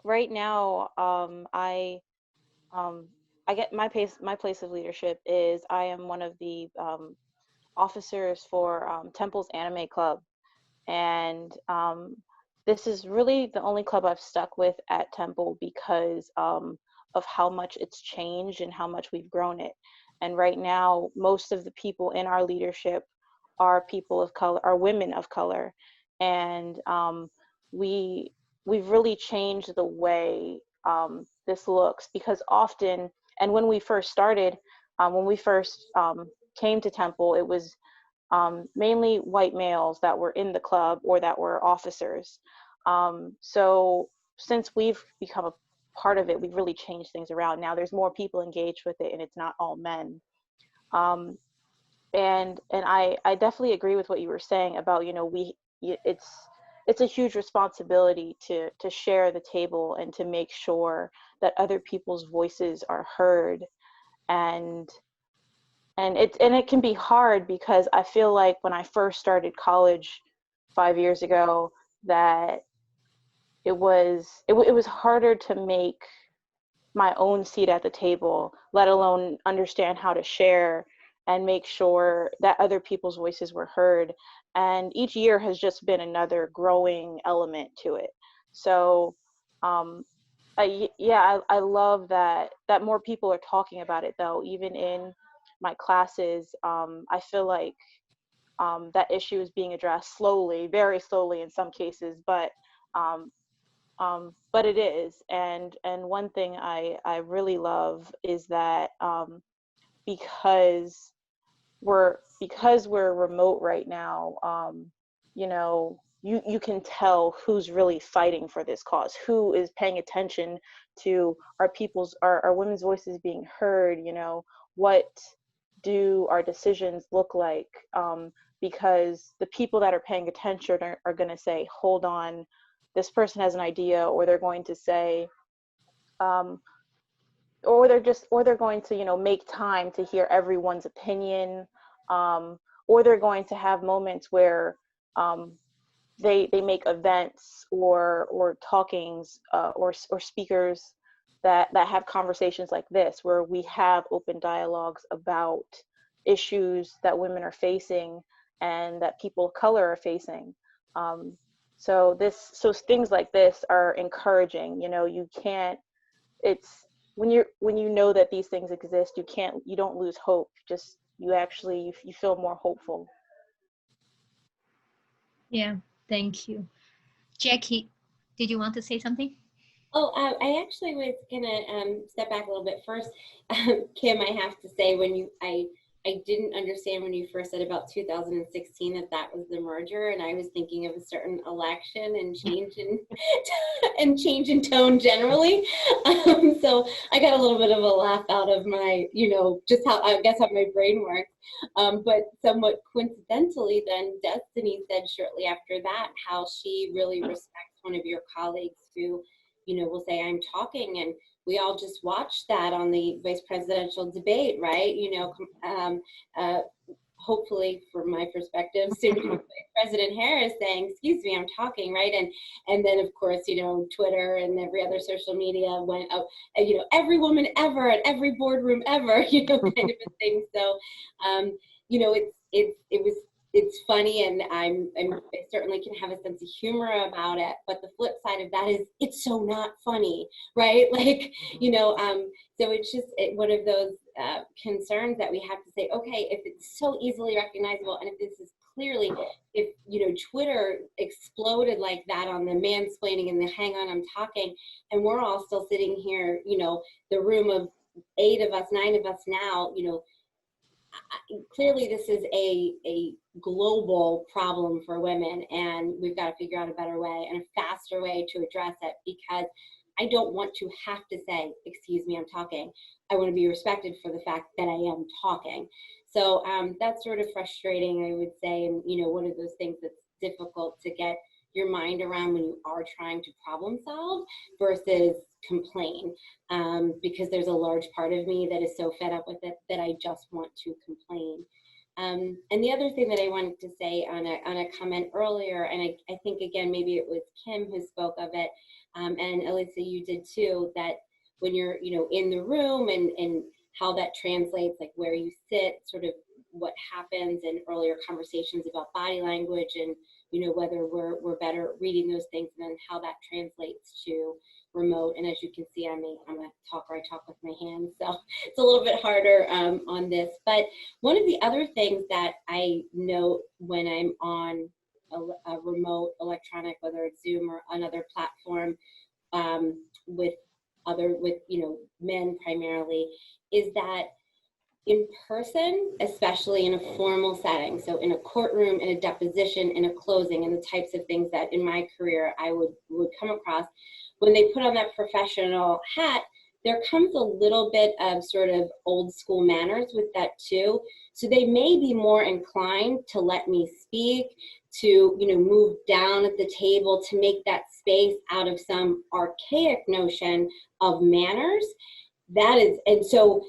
Right now, I get my place of leadership is I am one of the officers for Temple's Anime Club, and this is really the only club I've stuck with at Temple because of how much it's changed and how much we've grown it. And right now, most of the people in our leadership are people of color, are women of color, and we've really changed the way this looks, because often, and when we first started, when we first came to Temple, it was mainly white males that were in the club or that were officers. So since we've become a part of it, we've really changed things around. Now there's more people engaged with it, and it's not all men. And I definitely agree with what you were saying about, you know, it's a huge responsibility to share the table and to make sure that other people's voices are heard. And it can be hard, because I feel like when I first started college 5 years ago, that it was harder to make my own seat at the table, let alone understand how to share and make sure that other people's voices were heard. And each year has just been another growing element to it. So I love that more people are talking about it, though, even in my classes, I feel like that issue is being addressed slowly, very slowly in some cases, but it is. And one thing I really love is that because we're remote right now, you know, you can tell who's really fighting for this cause, who is paying attention to our women's voices being heard, you know, what do our decisions look like, because the people that are paying attention are going to say, hold on, this person has an idea, or they're going to say, or they're going to, you know, make time to hear everyone's opinion, or they're going to have moments where they make events or talkings, or speakers that have conversations like this, where we have open dialogues about issues that women are facing and that people of color are facing. So things like this are encouraging. You know, you can't, it's when you know that these things exist, you don't lose hope. Just you feel more hopeful. Yeah, thank you. Jackie, did you want to say something? Oh, I actually was gonna step back a little bit first. Kim, I have to say, I didn't understand when you first said about 2016 that was the merger, and I was thinking of a certain election and change in and change in tone generally. So I got a little bit of a laugh out of my, you know, just how my brain works. But somewhat coincidentally, then Destiny said shortly after that how she really respects one of your colleagues who, you know, will say, I'm talking, and we all just watched that on the vice presidential debate, right? You know, hopefully from my perspective, soon to be President Harris saying, excuse me, I'm talking, right? And then of course, you know, Twitter and every other social media went up, you know, every woman ever at every boardroom ever, you know, kind of a thing. So, you know, it's funny, and I certainly can have a sense of humor about it. But the flip side of that is it's so not funny, right? Like, you know, so it's just one of those concerns that we have to say, okay, if it's so easily recognizable, and if this is clearly, if, you know, Twitter exploded like that on the mansplaining and the hang on, I'm talking, and we're all still sitting here, you know, the room of 8 of us, 9 of us now, you know, clearly this is a global problem for women, and we've got to figure out a better way and a faster way to address it, because I don't want to have to say, excuse me, I'm talking. I want to be respected for the fact that I am talking. So that's sort of frustrating, I would say, and, you know, one of those things that's difficult to get your mind around when you are trying to problem solve versus complain, because there's a large part of me that is so fed up with it that I just want to complain. And the other thing that I wanted to say on a comment earlier, and I think again maybe it was Kim who spoke of it, and Elisa, you did too, that when you're, you know, in the room and how that translates, like where you sit, sort of what happens, and earlier conversations about body language, and, you know, whether we're better reading those things, and then how that translates to remote. And as you can see, I'm a talker. I talk with my hands, so it's a little bit harder on this. But one of the other things that I note when I'm on a remote electronic, whether it's Zoom or another platform, with you know, men primarily, is that in person, especially in a formal setting, so in a courtroom, in a deposition, in a closing, and the types of things that in my career I would come across, when they put on that professional hat, there comes a little bit of sort of old school manners with that too. So they may be more inclined to let me speak, to, you know, move down at the table, to make that space out of some archaic notion of manners. That is, and so,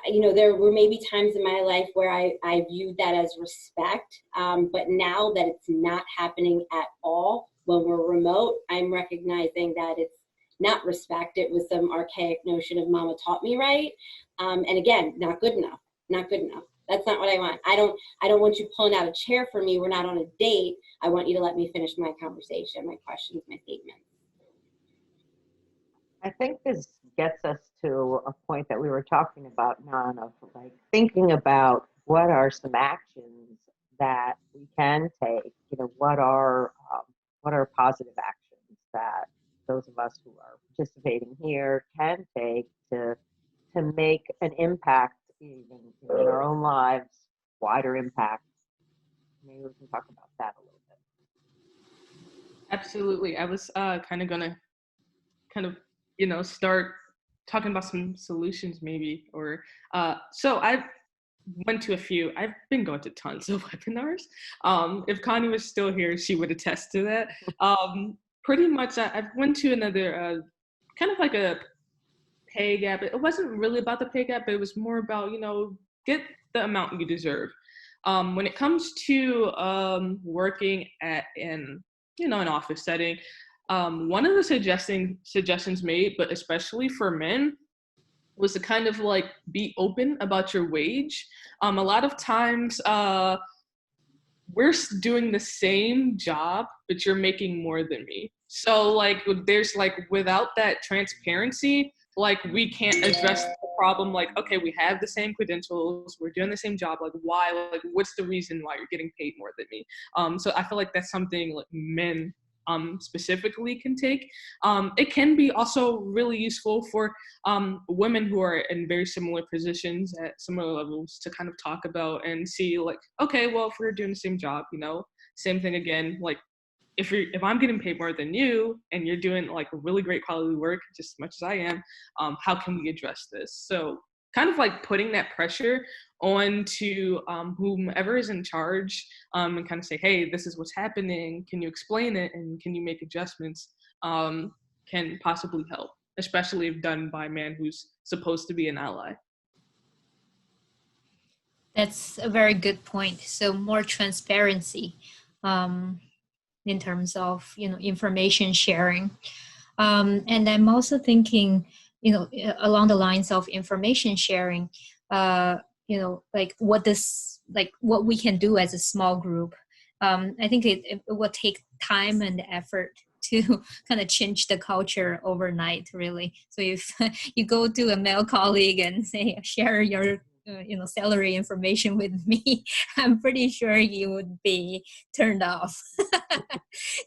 you know, there were maybe times in my life where I viewed that as respect, but now that it's not happening at all when we're remote, I'm recognizing that it's not respect. It was some archaic notion of mama taught me right. And again, not good enough, not good enough. That's not what I want. I don't want you pulling out a chair for me. We're not on a date. I want you to let me finish my conversation, my questions, my statements. I think this gets us to a point that we were talking about, Nan, of like thinking about what are some actions that we can take. You know, what are positive actions that those of us who are participating here can take to make an impact even in our own lives, wider impact. Maybe we can talk about that a little bit. Absolutely. I was kind of gonna start talking about some solutions maybe, or so I've went to a few. I've been going to tons of webinars. If Connie was still here, she would attest to that. Pretty much, I've went to another kind of like a pay gap. It wasn't really about the pay gap, but it was more about, get the amount you deserve. When it comes to working in an office setting, one of the suggestions made, but especially for men, was to kind of like be open about your wage. A lot of times we're doing the same job, but you're making more than me. So like there's like, without that transparency, like we can't address the problem. Like, okay, we have the same credentials, we're doing the same job. Like why, like what's the reason why you're getting paid more than me? So I feel like that's something like men specifically can take. It can be also really useful for women who are in very similar positions at similar levels to kind of talk about and see like, okay, well, if we're doing the same job, same thing again, like if I'm getting paid more than you and you're doing like really great quality work just as much as I am, how can we address this? So kind of like putting that pressure on to whomever is in charge, and kind of say, hey, this is what's happening. Can you explain it? And can you make adjustments? Can possibly help, especially if done by a man who's supposed to be an ally. That's a very good point. So more transparency in terms of, information sharing. And I'm also thinking, along the lines of information sharing, like what we can do as a small group. I think it will take time and effort to kind of change the culture overnight, really. So if you go to a male colleague and say, share your salary information with me, I'm pretty sure you would be turned off.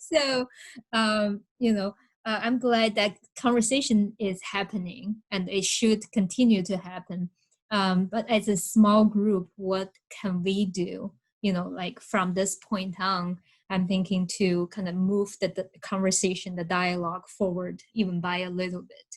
So, I'm glad that conversation is happening and it should continue to happen. But as a small group, what can we do? Like from this point on, I'm thinking to kind of move the conversation, the dialogue forward even by a little bit.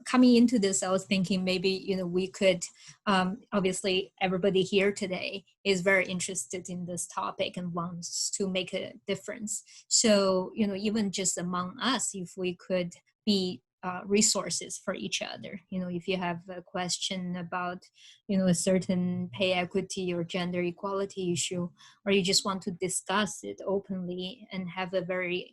Coming into this, I was thinking maybe, we could, obviously everybody here today is very interested in this topic and wants to make a difference. So, even just among us, if we could be resources for each other. If you have a question about, a certain pay equity or gender equality issue, or you just want to discuss it openly and have a very,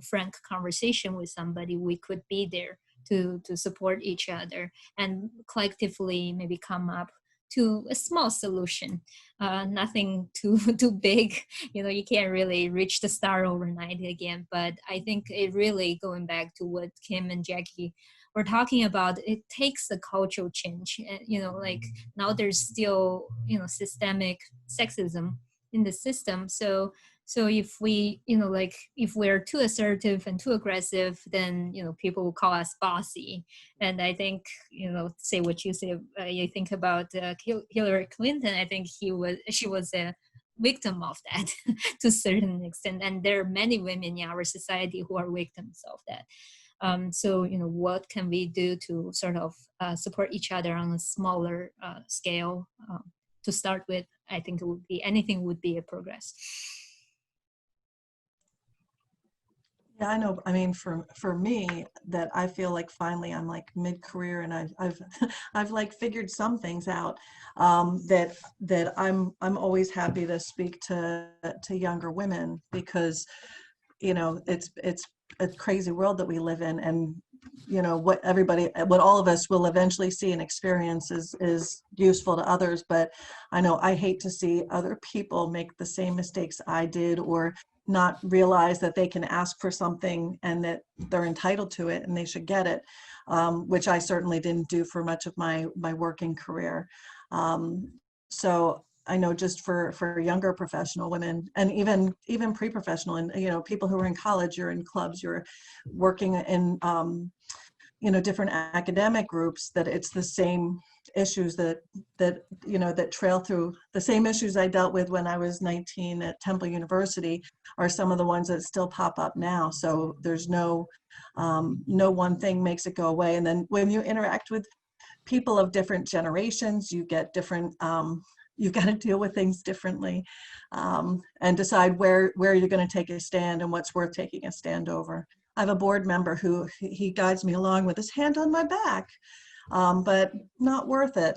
frank conversation with somebody, we could be there to support each other and collectively maybe come up to a small solution, nothing too big. You can't really reach the star overnight again, but I think it really, going back to what Kim and Jackie were talking about, it takes a cultural change. Like now there's still, systemic sexism in the system. So if we, if we're too assertive and too aggressive, then, people will call us bossy. And I think, say what you say, you think about Hillary Clinton, I think she was a victim of that to a certain extent. And there are many women in our society who are victims of that. So, what can we do to sort of support each other on a smaller scale to start with? I think anything would be a progress. Yeah, I know. I mean, for me, that I feel like finally I'm like mid-career and I've I've like figured some things out, that I'm always happy to speak to younger women, because it's a crazy world that we live in, and what all of us will eventually see and experience is useful to others. But I know I hate to see other people make the same mistakes I did, or not realize that they can ask for something and that they're entitled to it and they should get it, which I certainly didn't do for much of my working career. So I know just for younger professional women, and even pre-professional, and people who are in college, you're in clubs, you're working in different academic groups, that it's the same issues that trail through. The same issues I dealt with when I was 19 at Temple University are some of the ones that still pop up now. So there's no one thing makes it go away. And then when you interact with people of different generations, you get different, you've got to deal with things differently, and decide where you're going to take a stand and what's worth taking a stand over. I have a board member who he guides me along with his hand on my back, but not worth it.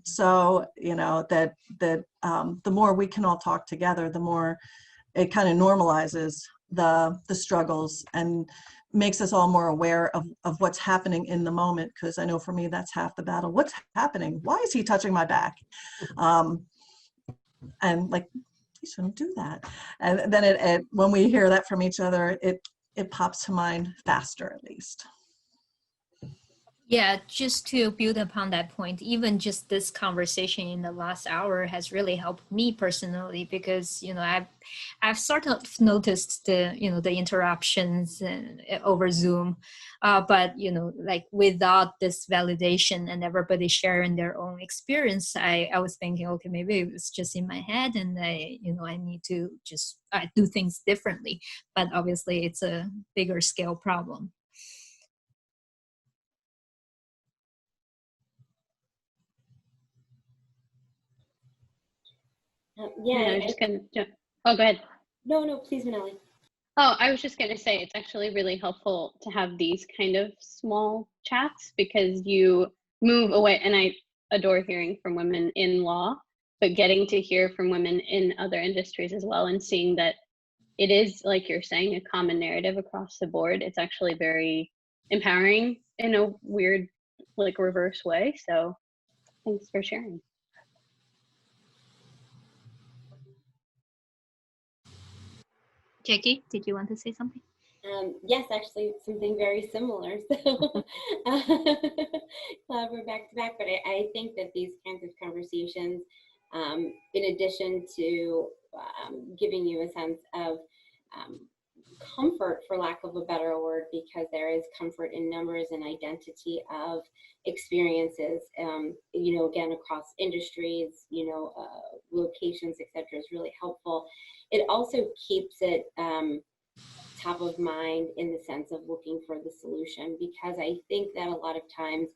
So the more we can all talk together, the more it kind of normalizes the struggles and makes us all more aware of what's happening in the moment. Because I know for me, that's half the battle. What's happening? Why is he touching my back? And like, he shouldn't do that. And then when we hear that from each other, it pops to mind faster, at least. Yeah, just to build upon that point, even just this conversation in the last hour has really helped me personally, because I've sort of noticed the interruptions over Zoom, but like without this validation and everybody sharing their own experience, I was thinking, okay, maybe it was just in my head, and I need to just do things differently. But obviously, it's a bigger scale problem. I was just gonna jump. Oh, go ahead. No, please, Manali. Oh, I was just gonna say it's actually really helpful to have these kind of small chats, because you move away, and I adore hearing from women in law, but getting to hear from women in other industries as well, and seeing that it is, like you're saying, a common narrative across the board. It's actually very empowering in a weird, like, reverse way. So thanks for sharing. Jackie, did you want to say something? Yes, actually, something very similar. So we're back to back, but I think that these kinds of conversations, in addition to giving you a sense of comfort, for lack of a better word, because there is comfort in numbers and identity of experiences, again, across industries, locations, etc., is really helpful. It also keeps it top of mind in the sense of looking for the solution, because I think that a lot of times,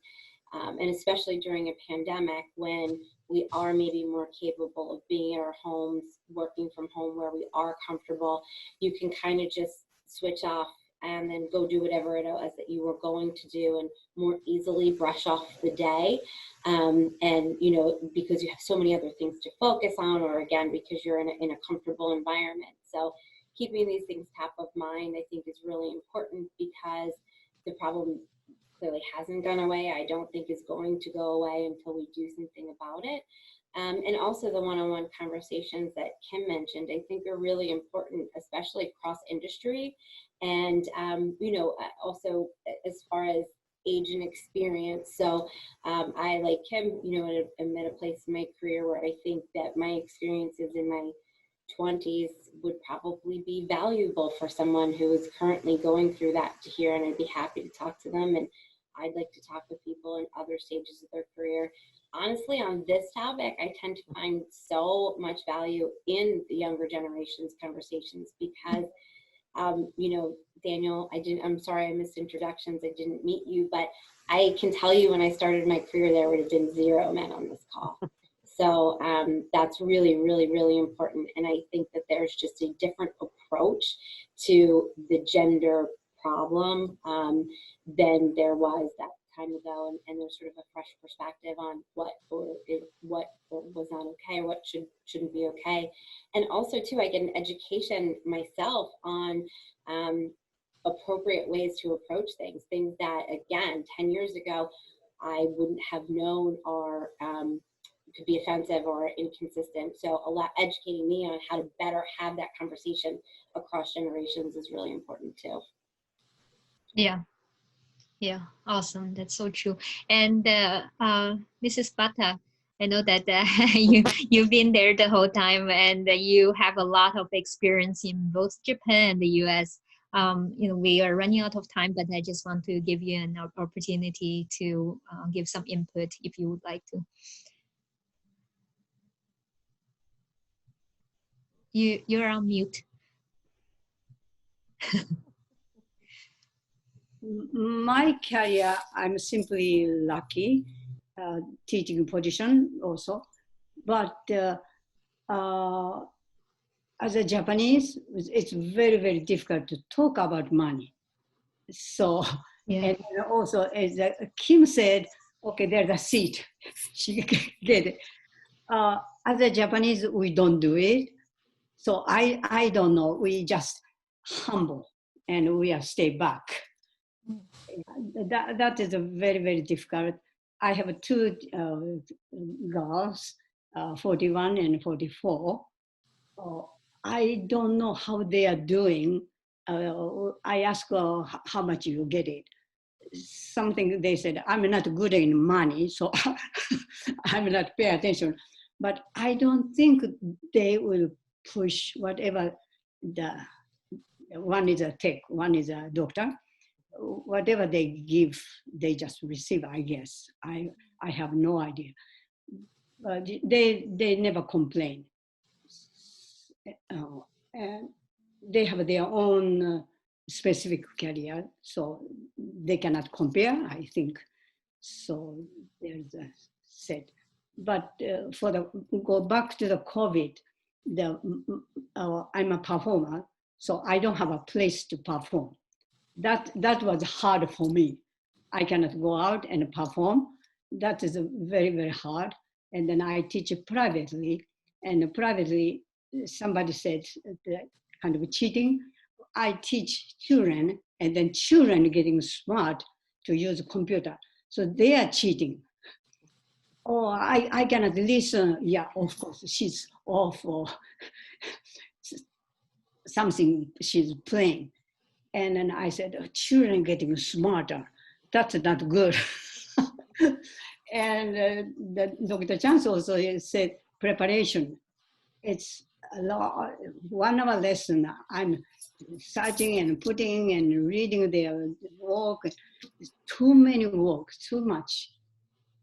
and especially during a pandemic, when we are maybe more capable of being in our homes, working from home where we are comfortable, you can kind of just switch off and then go do whatever it was that you were going to do, and more easily brush off the day. And because you have so many other things to focus on, or again, because you're in a comfortable environment. So keeping these things top of mind, I think, is really important, because the problem clearly hasn't gone away. I don't think is going to go away until we do something about it. And also the one-on-one conversations that Kim mentioned, I think, are really important, especially across industry. And, also as far as age and experience. So I, like Kim, am at a place in my career where I think that my experiences in my 20s would probably be valuable for someone who is currently going through that to hear, and I'd be happy to talk to them. And I'd like to talk with people in other stages of their career. Honestly, on this topic, I tend to find so much value in the younger generation's conversations, because Daniel, I'm sorry I missed introductions. I didn't meet you, but I can tell you, when I started my career, there would have been 0 men on this call. So that's really, really, really important. And I think that there's just a different approach to the gender problem than there was that time ago. And there's sort of a fresh perspective on what was not okay, or what shouldn't be okay. And also, too, I get an education myself on appropriate ways to approach things that, again, 10 years ago, I wouldn't have known are could be offensive or inconsistent. So educating me on how to better have that conversation across generations is really important too. Yeah. Yeah, awesome. That's so true. And Mrs. Bata, I know that you've been there the whole time, and you have a lot of experience in both Japan and the U.S. We are running out of time, but I just want to give you an opportunity to give some input if you would like to. You're on mute. My career, I'm simply lucky, teaching position also. But as a Japanese, it's very, very difficult to talk about money. So, Yeah. and also as Kim said, okay, there's a seat. She get it. As a Japanese, we don't do it. So I don't know. We just humble and we are stay back. That is a very, very difficult. I have two girls, 41 and 44. I don't know how they are doing. I ask how much you get it. Something they said, I'm not good in money, so I'm not pay attention. But I don't think they will push whatever one is a tech, one is a doctor. Whatever they give, they just receive, I guess. I have no idea. They never complain. And they have their own specific career, so they cannot compare, I think. So there's a set. But go back to the COVID, I'm a performer, so I don't have a place to perform. That was hard for me. I cannot go out and perform. That is very, very hard. And then I teach privately, and privately somebody said kind of cheating. I teach children, and then children getting smart to use a computer. So they are cheating. Oh, I cannot listen. Yeah, of course, she's off or something she's playing. And then I said, children getting smarter. That's not good. And Dr. Chance also said, preparation. It's a lot, 1 hour lesson. I'm searching and putting and reading their work. It's too many work, too much.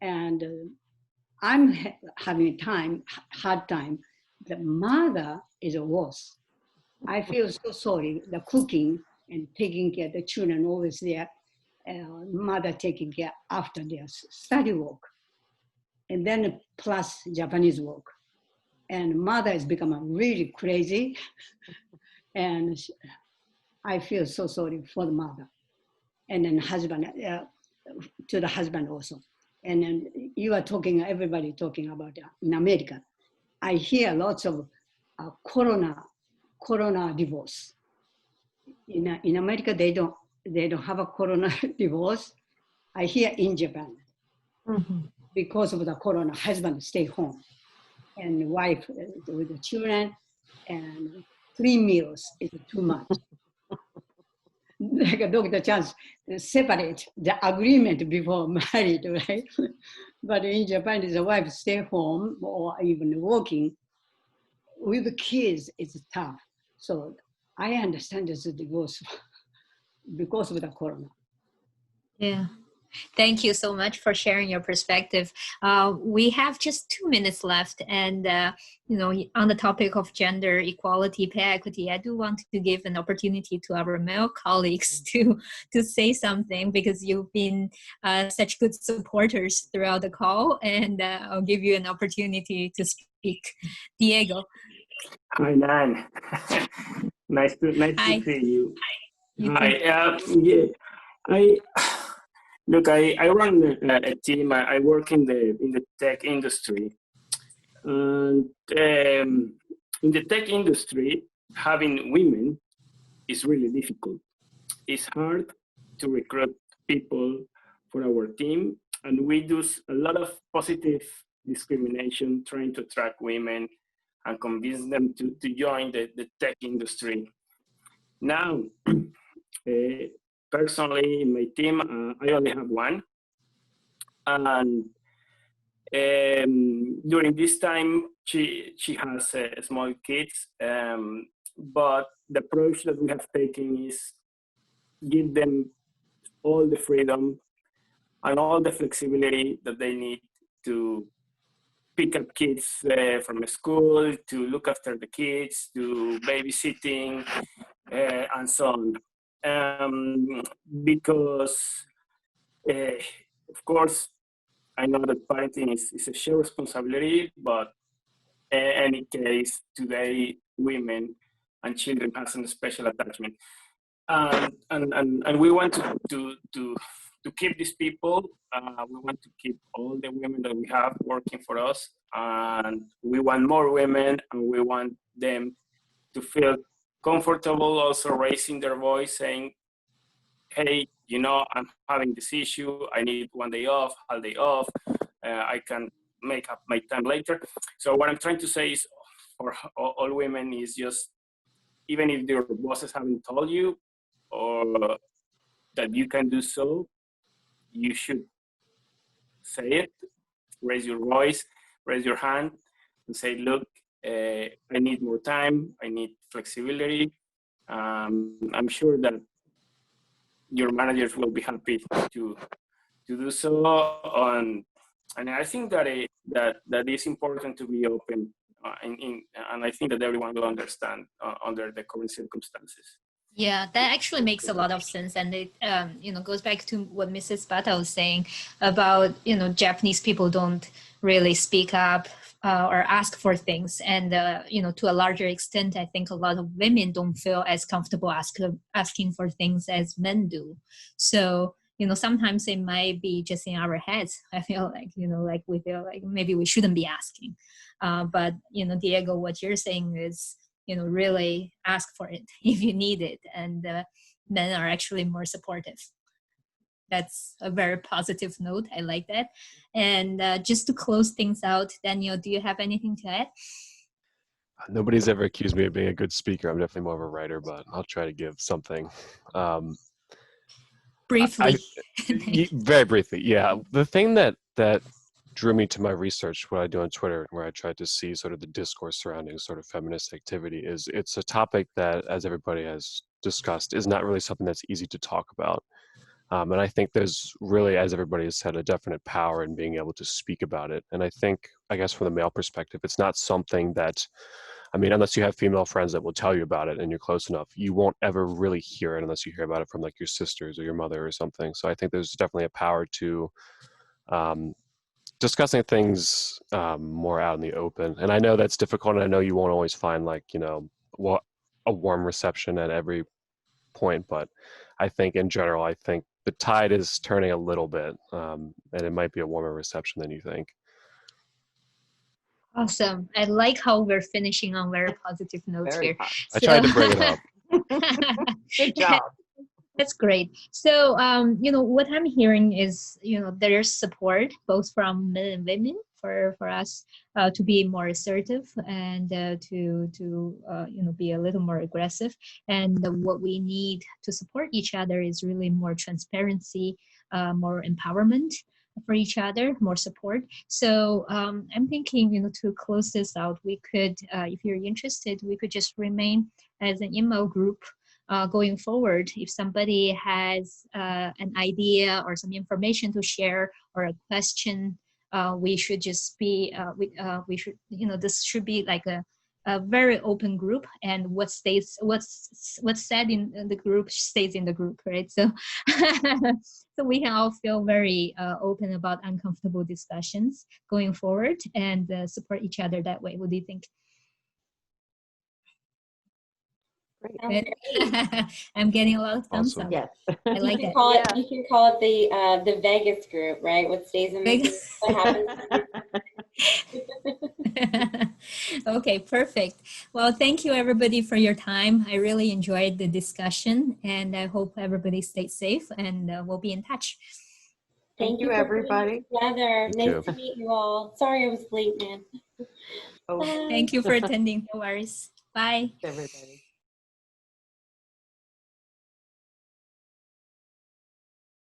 And I'm having hard time. The mother is worse. I feel so sorry. The cooking and taking care of the children always there. Mother taking care after their study work. And then plus Japanese work. And mother has become really crazy. And I feel so sorry for the mother. And then husband, to the husband also. And then everybody talking about in America. I hear lots of corona divorce. In America, they don't have a corona divorce. I hear in Japan, because of the corona, husband stay home, and wife with the children, and 3 meals is too much. Like Dr. Chance separate the agreement before married, right? But in Japan, the wife stay home or even working. With the kids, it's tough. So I understand this divorce because of the corona. Yeah. Thank you so much for sharing your perspective. We have just 2 minutes left, and on the topic of gender equality, pay equity, I do want to give an opportunity to our male colleagues to say something, because you've been such good supporters throughout the call, and I'll give you an opportunity to speak. Diego. Hi, Nan. nice to see you. Hi. Look, I run a team. I work in the tech industry. And in the tech industry, having women is really difficult. It's hard to recruit people for our team, and we do a lot of positive discrimination, trying to attract women and convince them to join the tech industry. Now, personally, in my team, I only have one. And during this time, she has small kids, but the approach that we have taken is give them all the freedom and all the flexibility that they need to pick up kids from school, to look after the kids, to babysitting, and so on. Because, of course, I know that parenting is a shared responsibility, but in any case, today, women and children have a special attachment. And we want to keep these people. We want to keep all the women that we have working for us. And we want more women, and we want them to feel comfortable also raising their voice, saying, hey, you know, I'm having this issue. I need one day off, half day off. I can make up my time later. So what I'm trying to say is for all women is just, even if your bosses haven't told you or that you can do so, you should say it, raise your voice, raise your hand and say, look, I need more time, I need flexibility. I'm sure that your managers will be happy to do so. And I think that that is important to be open, and I think that everyone will understand under the current circumstances. Yeah, that actually makes a lot of sense, and it goes back to what Mrs. Bata was saying about Japanese people don't really speak up or ask for things, and to a larger extent, I think a lot of women don't feel as comfortable asking for things as men do. So sometimes it might be just in our heads. I feel like like we feel like maybe we shouldn't be asking, but Diego, what you're saying is, really ask for it if you need it, and men are actually more supportive. That's a very positive note. I like that. And just to close things out, Daniel, do you have anything to add? Nobody's ever accused me of being a good speaker. I'm definitely more of a writer, but I'll try to give something. Briefly. Very briefly, yeah. The thing that drew me to my research, what I do on Twitter, where I tried to see sort of the discourse surrounding sort of feminist activity, is it's a topic that, as everybody has discussed, is not really something that's easy to talk about. And I think there's really, as everybody has said, a definite power in being able to speak about it. And I think, I guess from the male perspective, it's not something that, I mean, unless you have female friends that will tell you about it and you're close enough, you won't ever really hear it unless you hear about it from like your sisters or your mother or something. So I think there's definitely a power to discussing things more out in the open. And I know that's difficult, and I know you won't always find like, a warm reception at every point, but I think in general, I think the tide is turning a little bit, and it might be a warmer reception than you think. Awesome. I like how we're finishing on very positive notes here. I tried to bring it up. Good job. That's great. So, what I'm hearing is, there's support both from men and women for us to be more assertive and to be a little more aggressive. And what we need to support each other is really more transparency, more empowerment for each other, more support. So I'm thinking, to close this out, we could, if you're interested, we could just remain as an email group going forward. If somebody has an idea or some information to share or a question, we should just be, we should, this should be like a very open group, and what's said in the group stays in the group, right? So, so we can all feel very open about uncomfortable discussions going forward and support each other that way. What do you think? I'm getting a lot of thumbs up. Yes. I like it. You can call it the Vegas group, right? What stays in Vegas? What happens? Okay, perfect. Well, thank you everybody for your time. I really enjoyed the discussion, and I hope everybody stays safe, and we'll be in touch. Thank you, for putting everybody. this together. Thank Nice you. to meet you all. Sorry I was late, man. Oh, Bye. Thank you for attending. No worries. Bye. everybody.